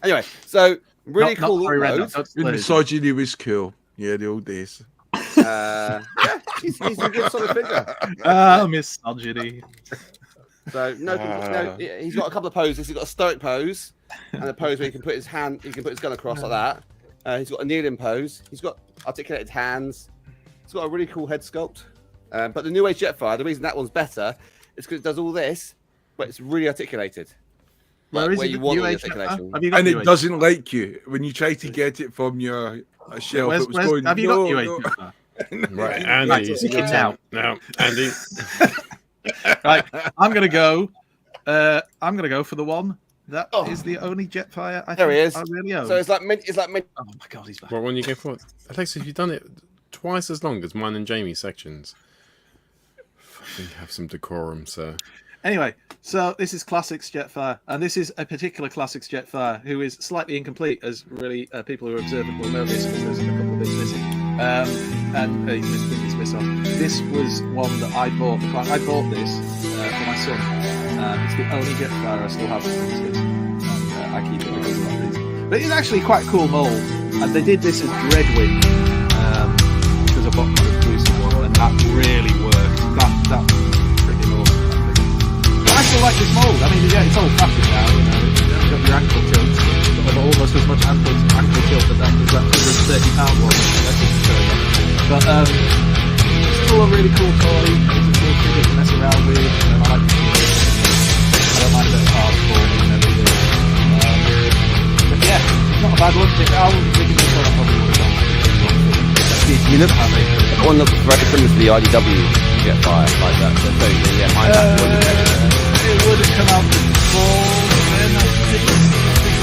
Anyway, so really not cool. Harry Redknapp, loads. that's In Blaze. misogyny was cool. Yeah, the old days. Yeah, he's a good solid figure. Misogyny. So no, he's got a couple of poses. He's got a stoic pose and a pose where he can put his gun across like that. He's got a kneeling pose. He's got articulated hands. He's got a really cool head sculpt. But the New Age Jetfire, the reason that one's better is because it does all this, but it's really articulated. Where is it? you want New all the Age articulation. Have you got And New it Age? doesn't like you when you try to get it from your shelf. It was going. Have you no, got New Age? no. Right, Andy. Kick it out. Now, Andy. Right, I'm gonna go for the one that is the only Jetfire I There he think is. I really own. So it's like Oh my god, he's back. What one you go for? Alexis, you've done it twice as long as mine and Jamie's sections. Fucking have some decorum, sir. Anyway, so this is Classics Jetfire, and this is a particular Classics Jetfire who is slightly incomplete, as really people who are observant will know this, because there's a couple of bits missing. And he's missed off. This was one that I bought. I bought this for my son. It's the only Jetfire I still have from this, and I keep it because of these. But it's actually quite a cool mold, and they did this as Dreadwind, because I bought the exclusive one, and that really worked. That's freaking awesome. I still like this mold. I mean, yeah, it's old fashioned now. You've got your ankle tilt. But almost as much ankle tilt as that £130 one. But it's still a really cool toy. It's a cool figure to mess around with. And I don't mind a bit of hardcore and everything. But yeah, it's not a bad one. I wouldn't think it's a probably would have done. You look happy. That one looks very similar to the IDW Jetfire, like that. So yeah, mine it would have come out before then, I think.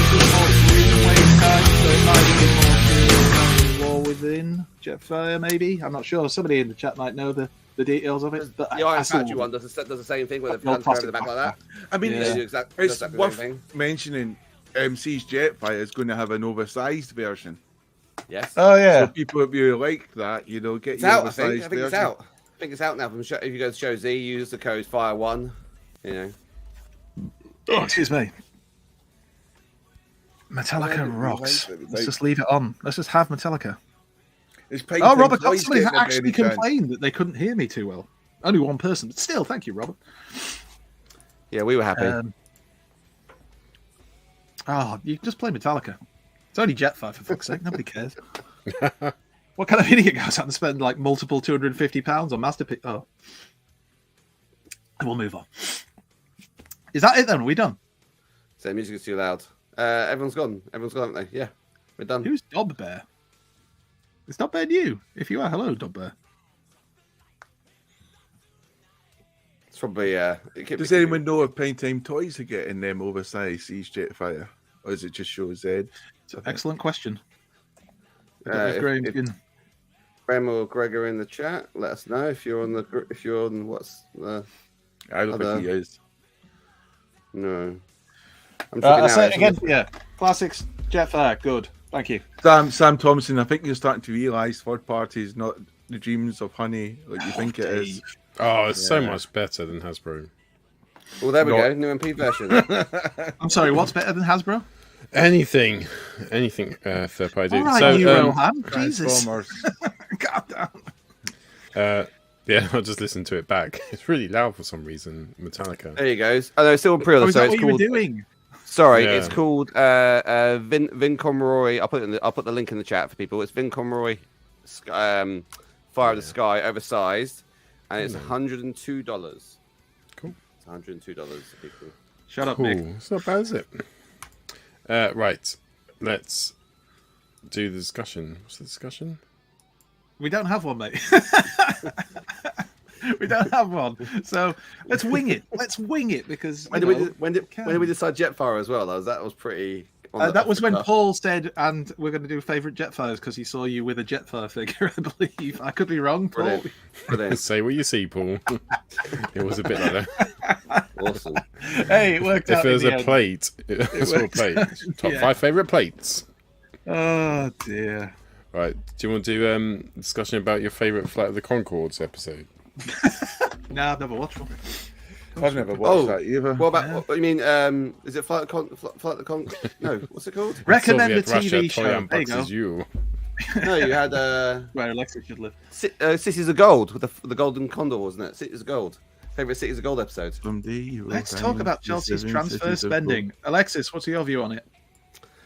It was more Greenway time, so it might have been more War Within Jetfire, maybe. I'm not sure. Somebody in the chat might know the details of it. But the Iron Factory one does the same thing with the hands over the back like that. I mean, They do it's exactly the same worth thing. mentioning MC's Jetfire is going to have an oversized version. Yes. Oh yeah. So people if you like that, get It's your out. I oversized think it's version. out. I think it's out now. If you go to Show Z, use the code FIRE1. Oh, excuse me. Metallica rocks. Let's just leave it on. Let's just have Metallica. Oh, Robert, somebody actually complained that they couldn't hear me too well. Only one person, but still, thank you, Robert. Yeah, we were happy. You just play Metallica. It's only Jetfire, for fuck's sake. Nobody cares. What kind of idiot goes out and spend like multiple £250 on Masterpiece? Oh. We'll move on. Is that it then? Are we done? So the music is too loud. Everyone's gone. Haven't they? Yeah, we're done. Who's Dob Bear? Is Dob Bear new? If you are, hello, Dob Bear. It's probably Does anyone know if Prime Time Toys are getting them oversized Siege Jetfire, or is it just Show Z? It's an excellent question. Graham or Greg are in the chat. Let us know if you're on what's the. I don't think he is. No. I say it again. Yeah, Classics Jetfire, good. Thank you, Sam Thompson. I think you're starting to realise third party is not the dreams of honey like you think it is. Oh, it's so much better than Hasbro. Well, there we go. New MP version. I'm sorry. What's better than Hasbro? Anything third party. All right, So, Rohan. Jesus. God damn. Yeah, I'll just listen to it back. It's really loud for some reason. Metallica. There you go. Oh, no, it's still on pre-order. Is so that it's what you were called. doing? Sorry, Yeah. it's called Vin Conroy. I'll put the link in the chat for people. It's Vin Conroy, Fire of the Sky, oversized, and it's $102. Cool. It's $102 for people. Shut up, Cool. Nick. It's not bad, is it? Right. let's do the discussion. What's the discussion? We don't have one, mate. We don't have one. So let's wing it. Let's wing it because When did we decide Jetfire as well? That was pretty. That was when Paul said, and we're going to do favourite Jetfires because he saw you with a Jetfire figure, I believe. I could be wrong, Paul. Brilliant. Say what you see, Paul. It was a bit like that. Awesome. Hey, it worked out. If there was in the a end. plate, that's what a plate. Top 5 favourite plates. Oh dear. Right. Do you want to do discussion about your favourite Flight of the Conchords episode? No, I've never watched one. I've never watched that either. What about? What you mean? Is it Flight of the Con? No, what's it called? Recommend the Soviet TV Russia, show. Toyan There you boxes go. you. No, you had Where Alexis should live. Cities of Gold with the Golden Condor, wasn't it? Cities of Gold. Favorite Cities of Gold episode. Let's talk about Chelsea's transfer spending. Alexis, what's your view on it?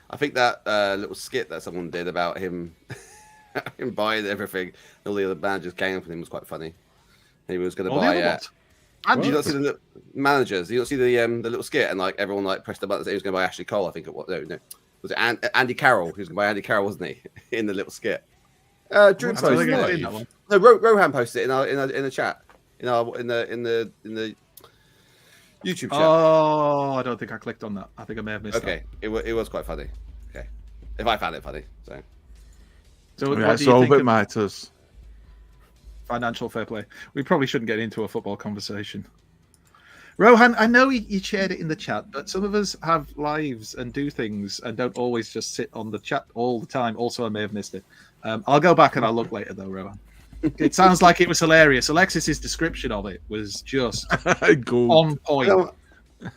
I think that little skit that someone did about him, him buying everything, and all the other managers came up with him was quite funny. He was going to buy. And you don't see the managers. You don't see the little skit, and like everyone like pressed the button. He was going to buy Ashley Cole. I think it was. No. Was it Andy Carroll? He was going to buy Andy Carroll, wasn't he? In the little skit. Drew posted it. No, Rohan posted it in the chat. In the YouTube chat. Oh, I don't think I clicked on that. I think I may have missed Okay, it was quite funny. Okay, if I found it funny, so. So That's all that matters. Financial fair play. We probably shouldn't get into a football conversation. Rohan, I know you shared it in the chat, but some of us have lives and do things and don't always just sit on the chat all the time. Also, I may have missed it. I'll go back and I'll look later, though, Rohan. It sounds like it was hilarious. Alexis's description of it was just on point.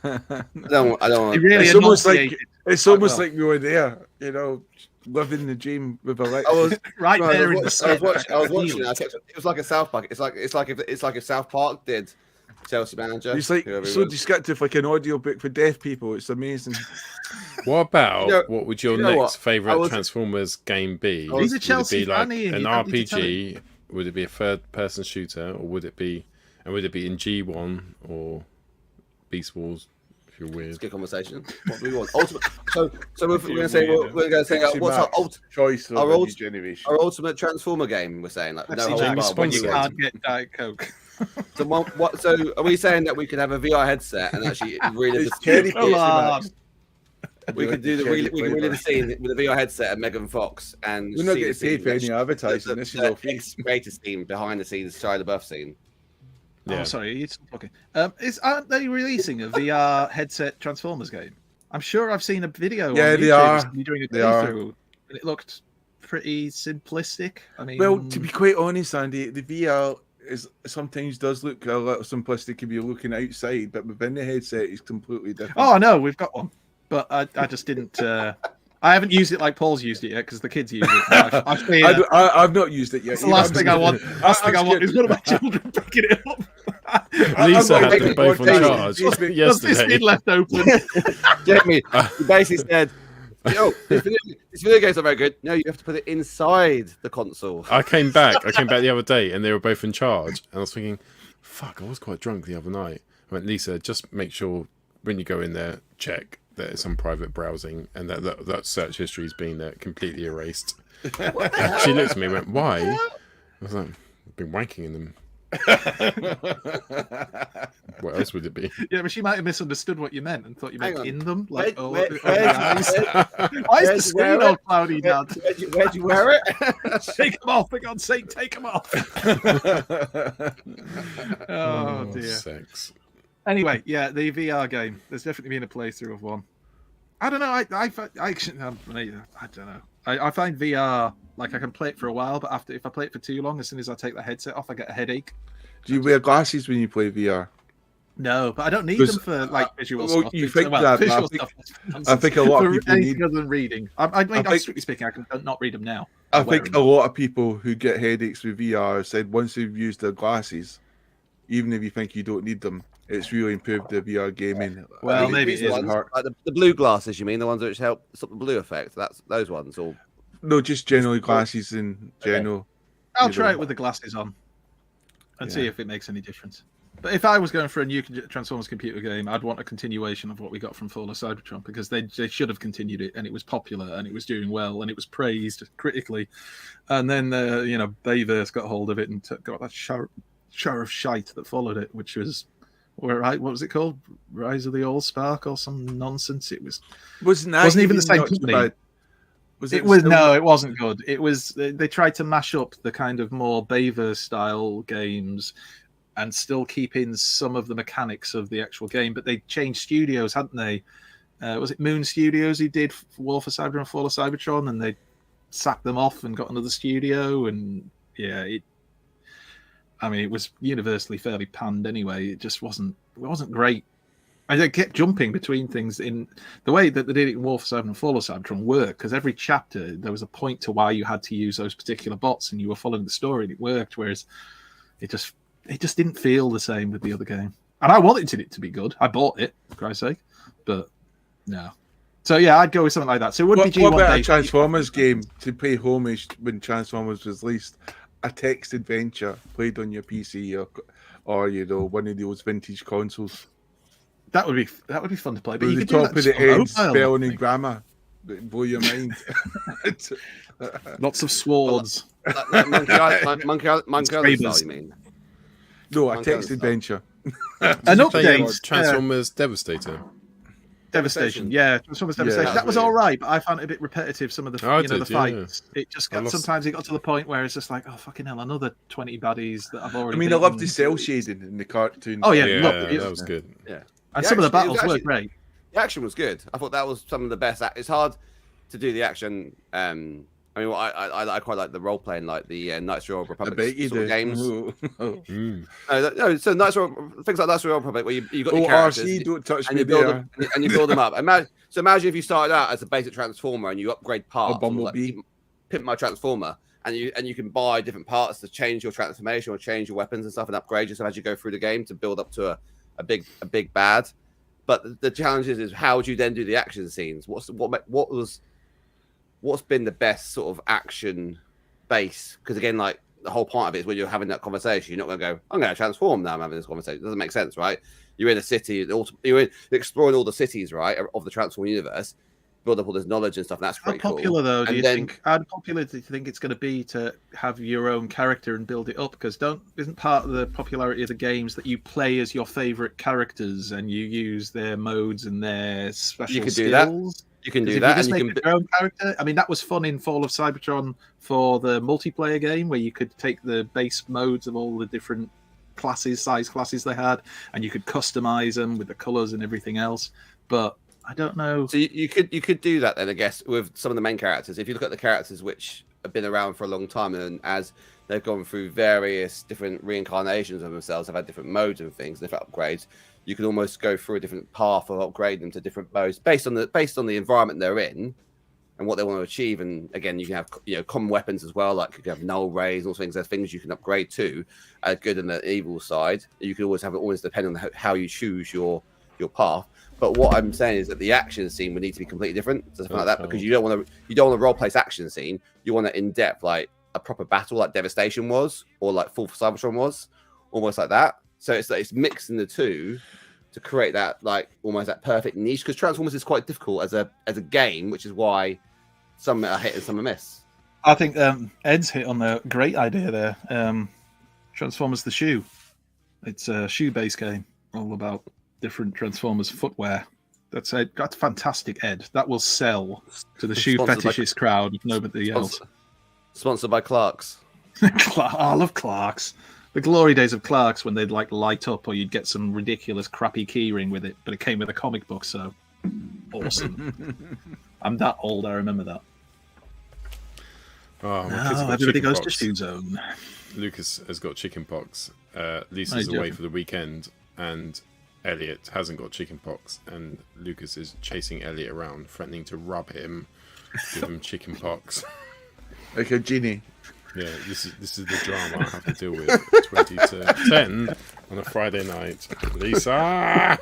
I don't. He really It's almost like enunciated. like we were there, you know, living the dream with Alexis. I was right no, there I in was, the I set. was watching it. It was like a South Park. It's like if South Park did Chelsea manager. It's like so descriptive, like an audio book for deaf people. It's amazing. What about what would your next favourite what? Transformers game be? He's a Would Chelsea it be like fan, Ian. an You don't need to RPG? Would it be a third-person shooter, or would it be in G1 or Beast Wars? If you're weird. It's a good conversation. What do we want? Ultimate. So we're going to say what's our choice of our generation? Our ultimate Transformer game. We're saying like no James hold Sponson. You can't get Diet Coke. So are we saying that we could have a VR headset and actually really we could do we can really the scene with a VR headset and Megan Fox and we're not getting paid for any advertising. This is all free. Creative scene behind the scenes, Shia LaBeouf scene. Yeah. Oh, sorry, you're still talking. Aren't they releasing a VR headset Transformers game? I'm sure I've seen a video. Yeah, on they YouTube are. doing a They are. playthrough, and it looked pretty simplistic. I mean, Well, to be quite honest, Andy, the VR is sometimes does look a little simplistic if you're looking outside, but within the headset, it's completely different. oh no, we've got one, but I just didn't. I haven't used it like Paul's used it yet because the kids use it. I've not used it yet. It's the last thing I want. Last thing I want is one of my children picking it up. Lisa had them both on charge Does this yesterday. been left open? Jamie, he basically said, "Yo, this video game's not very good. No, you have to put it inside the console." I came back the other day and they were both in charge, and I was thinking, "Fuck, I was quite drunk the other night." I went, "Lisa, just make sure when you go in there, check that it's on private browsing and that search history's been completely erased." And she looked at me and went, "Why?" I was like, "I've been wanking in them." What else would it be? Yeah, but she might have misunderstood what you meant and thought you meant in them. Like, Why is the screen all cloudy, Dad? Where'd you wear it? Take them off, for God's sake, take them off. Oh dear. Sex. Anyway, yeah, the VR game. There's definitely been a playthrough of one. I don't know. I don't know. I find VR like I can play it for a while, but if I play it for too long, as soon as I take the headset off, I get a headache. Do you wear glasses when you play VR? No, but I don't need them for like visual stuff. You think that? Visual I think a lot of people anything need. other than reading. I mean, strictly speaking, I can not read them now. I think a lot of people who get headaches with VR said once they've used their glasses, even if you think you don't need them, it's really improved the VR gaming. Well, maybe it ones, isn't. like the blue glasses. You mean the ones which help stop the blue effect? That's those ones. Or No, just generally glasses in general. I'll try it with the glasses on and see if it makes any difference. But if I was going for a new Transformers computer game, I'd want a continuation of what we got from Fall of Cybertron, because they should have continued it, and it was popular, and it was doing well, and it was praised critically. And then, Bayverse got hold of it and got that shower of shite that followed it, which was, what was it called? Rise of the Allspark or some nonsense. It wasn't even the same company. It wasn't good. It was they tried to mash up the kind of more Bayverse style games and still keep in some of the mechanics of the actual game, but they changed studios, hadn't they? Was it Moon Studios who did War for Cybertron and Fall of Cybertron, and they sacked them off and got another studio? And yeah, it was universally fairly panned anyway. It just wasn't great. And they kept jumping between things in the way that they did it in War for Cybertron and Fall of Cybertron worked, because every chapter there was a point to why you had to use those particular bots, and you were following the story, and it worked. Whereas it just didn't feel the same with the other game. And I wanted it to be good. I bought it, for Christ's sake. But no. So yeah, I'd go with something like that. So it wouldn't be G1 What about Day. a Transformers game to pay homage when Transformers was released? A text adventure played on your PC or one of those vintage consoles. That would be fun to play. But you could top of the end spelling and grammar that blow your mind. Lots of swords. Monkey Island style, you mean? No, a text adventure. An update. Transformers Devastator. Devastation, yeah, Transformers Devastation. Yeah, that was all right, but I found it a bit repetitive. Some of the the fights. Yeah. It just sometimes it got to the point where it's just like, oh fucking hell, another 20 baddies that I've already. I loved the cell shading in the cartoon. Oh yeah, that was good. Yeah, and some of the battles were great. The action was good. I thought that was some of the best. It's hard to do the action. I quite like the role playing, like the Knights of the Old Republic sort of games. So Knights of things like Knights of the Old Republic, where you got your characters, RC, don't touch and me you build there. them, and you build them up. Imagine if you started out as a basic Transformer and you upgrade parts, Bumblebee, pimp my Transformer, and you can buy different parts to change your transformation or change your weapons and stuff, and upgrade yourself as you go through the game to build up to a big bad. But the challenge is how would you then do the action scenes? What's been the best sort of action base? Because again, like the whole point of it is when you're having that conversation, you're not going to go, I'm going to transform now. I'm having this conversation. It doesn't make sense, right? You're in a city, you're exploring all the cities, right, of the Transform universe, build up all this knowledge and stuff. And that's pretty How popular, cool. Though, do you think? How popular do you think it's going to be to have your own character and build it up? Because isn't part of the popularity of the games that you play as your favorite characters and you use their modes and their special skills? Do that. You can do that. You just make your own character. I mean, that was fun in Fall of Cybertron for the multiplayer game, where you could take the base modes of all the different size classes they had, and you could customize them with the colors and everything else. But I don't know. So you could do that then, I guess, with some of the main characters. If you look at the characters which have been around for a long time, and as they've gone through various different reincarnations of themselves, have had different modes and things, different upgrades. You can almost go through a different path of upgrading them to different modes based on the environment they're in and what they want to achieve. And again, you can have common weapons as well, like you can have null rays, all things. There's things you can upgrade to, good and the evil side. You can always have it always depending on how you choose your path. But what I'm saying is that the action scene would need to be completely different, something like that, because you don't want to role play action scene. You want it in depth, like a proper battle, like Devastation was, or like Fall for Cybertron was, almost like that. So it's mixing the two to create that like almost that perfect niche. Because Transformers is quite difficult as a game, which is why some are hit and some are miss. I think Ed's hit on a great idea there. Transformers the Shoe. It's a shoe-based game, all about different Transformers footwear. That's fantastic, Ed. That will sell to the shoe fetishist crowd, if nobody else. Sponsored by Clark's. I love Clark's. The glory days of Clark's, when they'd like light up, or you'd get some ridiculous crappy keyring with it, but it came with a comic book, so awesome. I'm that old, I remember that. Oh, everybody goes to Shoe Zone. Lucas has got chicken pox. Lisa's away for the weekend, and Elliot hasn't got chicken pox, and Lucas is chasing Elliot around, threatening to rub him, give him chicken pox. Like a genie. Yeah, this is the drama I have to deal with. 20 to 10 on a Friday night. Lisa!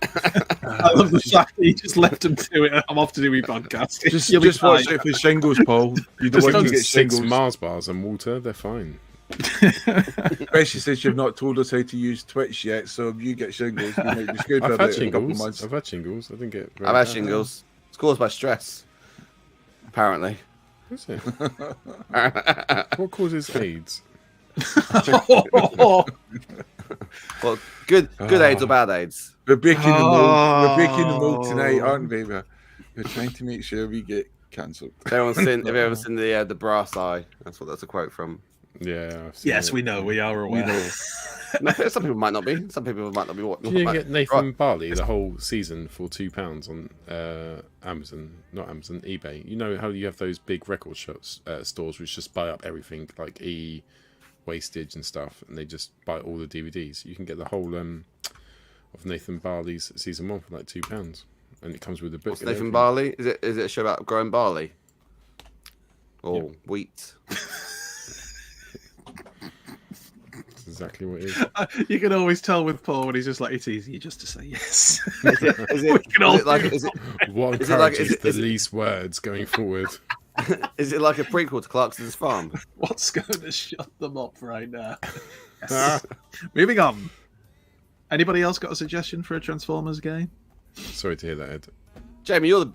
I love the fact that you just left him to it. I'm off to do my podcast. Just watch it for shingles, Paul. You don't want to get 6 shingles. Mars bars and water, they're fine. Especially since you've not told us how to use Twitch yet, so if you get shingles, we might be screwed for I've had about a couple shingles. months. I've had shingles. I didn't get. I've had shingles. It's caused by stress, apparently. Is it? What causes AIDS? Well, good AIDS or bad AIDS? We're breaking the mold. We're breaking the mold tonight, aren't we? We're trying to make sure we get cancelled. Have you ever seen the brass eye? That's a quote from. Yeah. Yes, we know. We are aware. No, some people might not be. Some people might not be. Did you get Nathan Barley the whole season for £2 on Amazon? Not Amazon, eBay. You know how you have those big record shops, stores which just buy up everything like Wastage and stuff, and they just buy all the DVDs. You can get the whole of Nathan Barley's season 1 for like £2, and it comes with a book. What's Nathan Barley? Is it a show about growing barley or wheat? That's exactly what it is. You can always tell with Paul when he's just like, it's easy just to say yes. Is it the least words going forward? Is it like a prequel to Clarkson's Farm? What's going to shut them up right now? Yes. Moving on. Anybody else got a suggestion for a Transformers game? Sorry to hear that, Ed. Jamie, you're a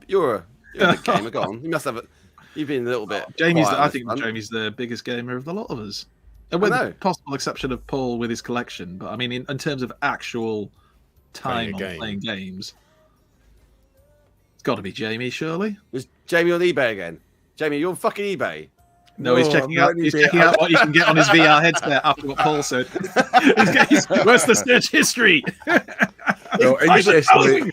big gamer. Go on. You must have it. You've been a little bit. I think Jamie's the biggest gamer of the lot of us. And with the possible exception of Paul with his collection, but I mean, in terms of actual time playing games, it's got to be Jamie, surely. Is Jamie on eBay again? Jamie, you're on fucking eBay. No, he's checking out what you can get on his VR headset after what Paul said. Where's the search history? No, interestingly,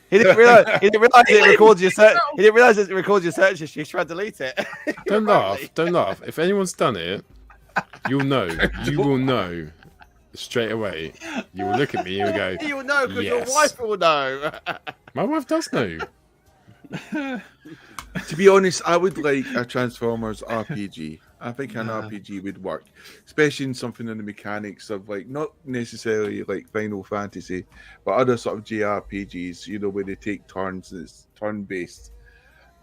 he didn't realize it records your search. He didn't realize it records your search history. He's trying to delete it. Don't laugh. If anyone's done it, you'll know. You will know straight away. You will look at me and go, you will know because your yes. wife will know. My wife does know. to be honest, I would like a Transformers RPG. I think an RPG would work, especially in something in the mechanics of like not necessarily like Final Fantasy, but other sort of JRPGs. You know, where they take turns and it's turn-based.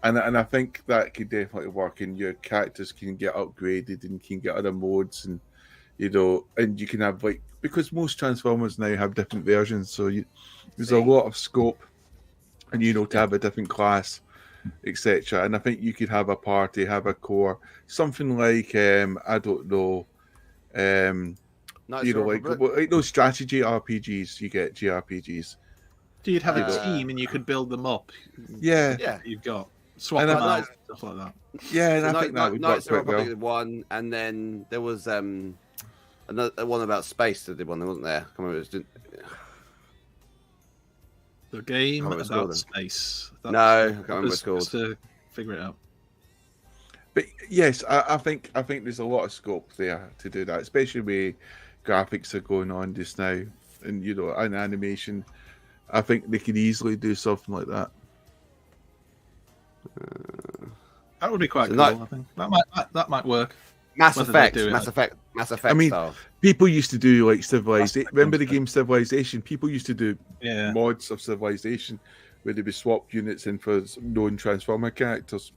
And I think that could definitely work, and your characters can get upgraded and can get other modes, and you know, and you can have like, because most Transformers now have different versions, so there's a lot of scope, and you know, to have a different class, etc. And I think you could have a party, have a core, something like I don't know, you know, like those strategy RPGs. You get JRPGs. So you'd have a team, and you could build them up. Yeah. You've got. Swap them out, stuff like that. Yeah, and I think that would work quite well. One, and then there was another one about space that did one. There wasn't there. I can't remember. The game about space. No, I can't remember what it's called. Just to figure it out. But yes, I think there's a lot of scope there to do that, especially with graphics are going on just now, and you know, and animation. I think they could easily do something like that. That would be quite cool. I think that might work. Mass Effect. I mean, style. People used to do like Civilization. Remember the game Civilization? People used to do mods of Civilization where they would swap units in for known Transformer characters.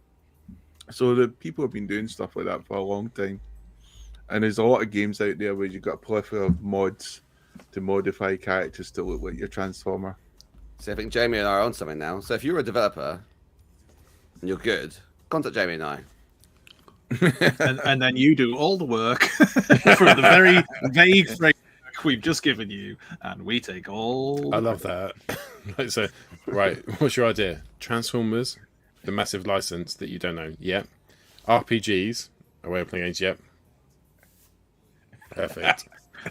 So the people have been doing stuff like that for a long time, and there's a lot of games out there where you've got a plethora of mods to modify characters to look like your Transformer. So I think Jamie and I are on something now. So if you're a developer and you're good, contact Jamie and I. and then you do all the work from the very vague framework we've just given you, and we take all. I love that. So, right, what's your idea? Transformers, the massive license that you don't know. Yep. RPGs, a way of playing games. Yep. Perfect.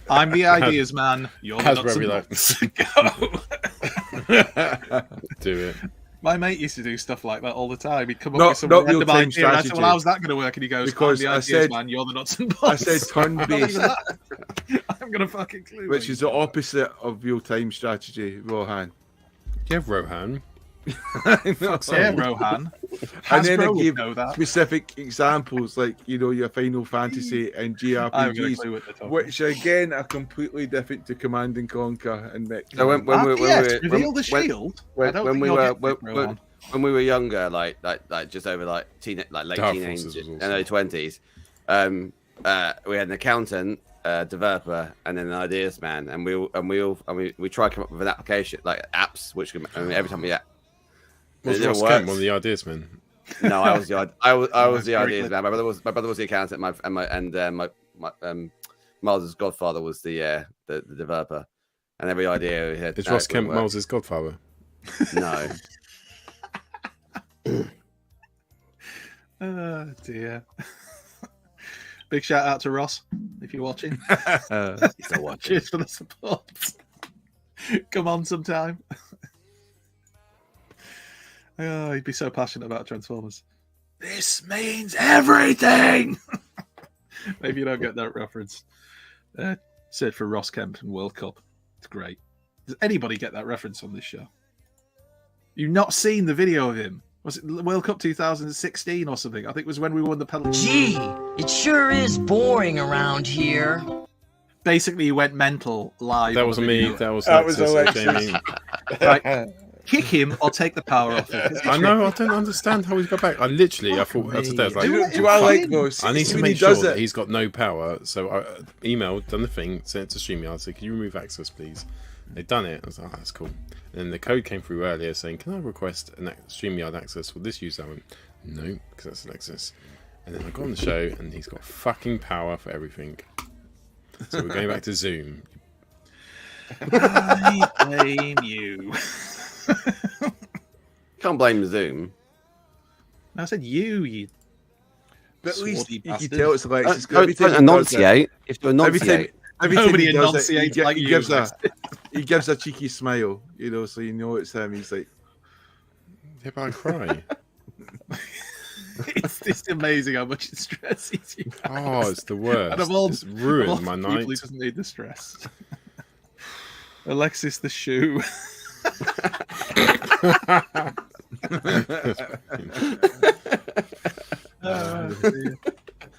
I'm the ideas man. You're the nuts and bolts. Go. Do it. My mate used to do stuff like that all the time. He'd come up with some random idea, and I said, "Well, how's that going to work?" And he goes, because "I'm the ideas man. You're the nuts and bolts." I said turn-based. I'm going to fucking clue. Which is the opposite of real-time strategy, Rohan. Yeah, Rohan. Yeah, Rohan. And then I gave specific examples, like, you know, your Final Fantasy and JRPGs, which again are completely different to Command and Conquer and Mech. So when we were younger, like just over like late teenage and early 20s, we had an accountant, developer, and then an ideas man, and we try to come up with an application like apps, which every time we Was Ross Kemp one of the ideas men? No, I was the ideas man. My brother was the accountant. My Miles' godfather was the developer, and every idea we had. Is Ross Kemp Miles' godfather? No. Oh dear. Big shout out to Ross if you're watching. Still watching. Cheers for the support. Come on sometime. Oh, he'd be so passionate about Transformers. This means everything. Maybe you don't get that reference. Search for Ross Kemp and World Cup. It's great. Does anybody get that reference on this show? You've not seen the video of him? Was it World Cup 2016 or something? I think it was when we won the penalty. Gee, it sure is boring around here. Basically, he went mental live. That wasn't me. That was Alexis. Right. Kick him or take the power off him. I know. I don't understand how he's got back. I thought that's today. I was like, Do I like those? I need to make sure that he's got no power. So I emailed, done the thing, sent it to StreamYard. I said, "Can you remove access, please?" They've done it. I was like, "Oh, that's cool." And then the code came through earlier saying, "Can I request an StreamYard access for this user?" I went, "No, because that's Alexis." And then I got on the show, and he's got fucking power for everything. So we're going back to Zoom. I blame you. Can't blame Zoom. I said you. But at least swarthy you can bastard. tell it's Alexis. Don't enunciate. If you enunciate. Every time Nobody he does it, enunciates like you. he gives a cheeky smile, so you know it's him. He's like, Yeah, but I cry. It's just amazing how much it stresses you. Oh, it's the worst. And of all, It's ruined my people, night. he doesn't need the stress. Alexis the shoe.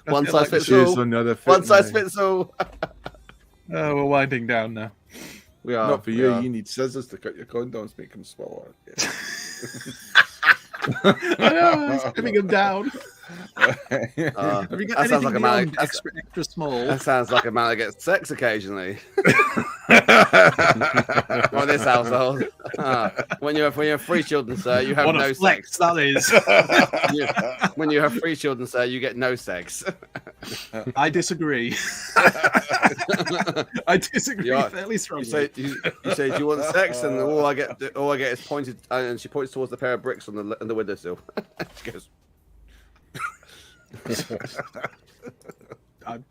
One size fits shoes all. on the other foot. One size fits all. Oh, we're winding down now. We are. Not for you. You need scissors to cut your condoms, make them smaller. I know, it's trimming them down. Have you got that sounds like a man. extra small? That sounds like a man that gets sex occasionally. On this household, when you have 3 children, sir, you have What no a flex sex. that is. When you have 3 children, sir, you get no sex. I disagree. I disagree fairly strongly. You say, do you want sex? And all I get is pointed, and she points towards the pair of bricks on the windowsill. She goes. I'm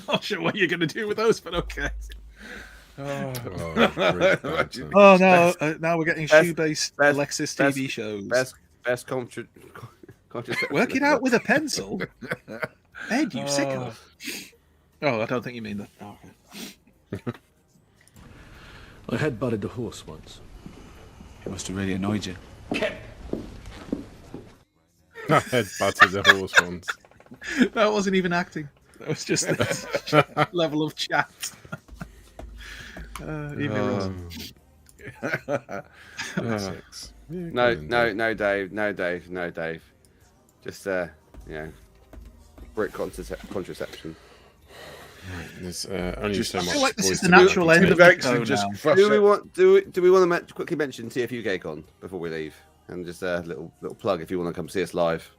not sure what you're going to do with those, but okay. Oh, no! Now we're getting shoe-based Alexis TV shows. Best contraception. Work it out with a pencil. Ed, you sicko. Oh, I don't think you mean that. Oh, okay. I headbutted the horse once. It must have really annoyed you. I headbutted the horse once. That wasn't even acting. That was just this level of chat. No, Dave. Just brick contraception. There's only so much. I feel like this voice is the to natural end of the show now. Do we want to quickly mention TFUKCon before we leave, and just a little plug if you want to come see us live.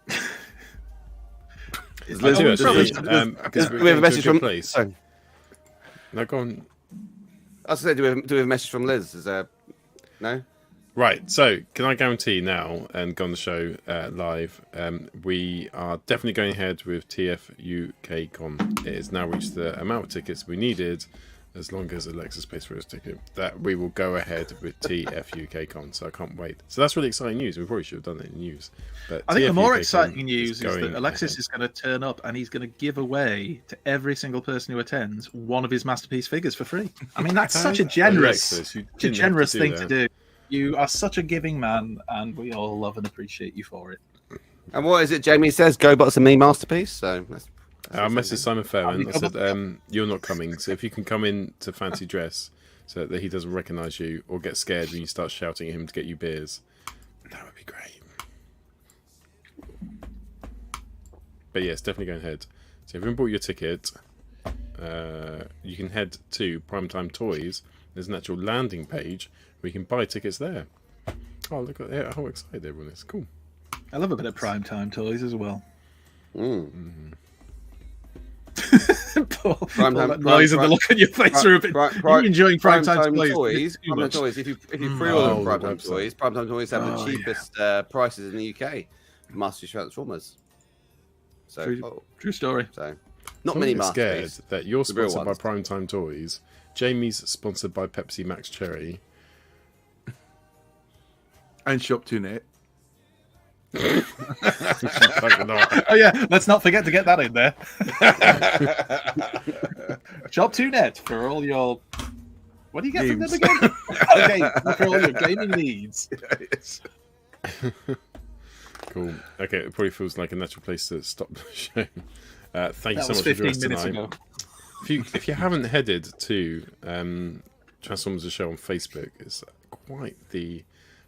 We have a message from. No, go on. I was going to say, do we have a message from Liz? Is there no? Right, so can I guarantee now and go on the show live? We are definitely going ahead with TFUKCon. It has now reached the amount of tickets we needed, as long as Alexis pays for his ticket, that we will go ahead with TFUKCon. So I can't wait. So that's really exciting news. We probably should have done it in news. But I think the more TFUKCon exciting news is that going Alexis ahead. is going to turn up and he's going to give away to every single person who attends one of his masterpiece figures for free. I mean, that's such a generous, Alexis, you such a didn't have generous to thing do to that. do. You are such a giving man, and we all love and appreciate you for it. And what is it? Jamie says, "GoBots and me masterpiece." So that's I messaged Simon Fairman. I said, "You're not coming. So if you can come in to fancy dress, so that he doesn't recognise you or get scared when you start shouting at him to get you beers, that would be great." But yes, definitely going ahead. So if you haven't bought your ticket, you can head to Primetime Toys. There's an actual landing page where you can buy tickets there. Oh, look at how excited everyone is. Cool. I love a bit of Primetime Toys as well. Paul, that noise and the look on your face are a bit. You're enjoying Primetime Toys. Primetime Toys. If you pre-order Primetime Toys, Primetime Toys have the cheapest prices in the UK. Master Transformers. So true story. So not many scared that you're sponsored by Primetime Toys. Jamie's sponsored by Pepsi Max Cherry. And Shop2Net. Oh yeah, let's not forget to get that in there. Shop2Net for all your. What do you get from them again? Okay, for all your gaming needs. Cool. Okay, it probably feels like a natural place to stop the show. Thank you so much for 15 joining us minutes tonight. ago. If you haven't headed to Transformers the Show on Facebook, it's quite the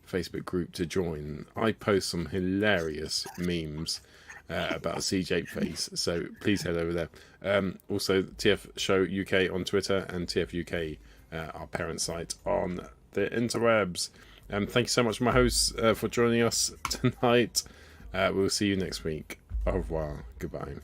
Facebook group to join. I post some hilarious memes about CJ face, so please head over there. Also, TF Show UK on Twitter and TF UK, our parent site on the interwebs. Thank you so much, my hosts, for joining us tonight. We'll see you next week. Au revoir. Goodbye.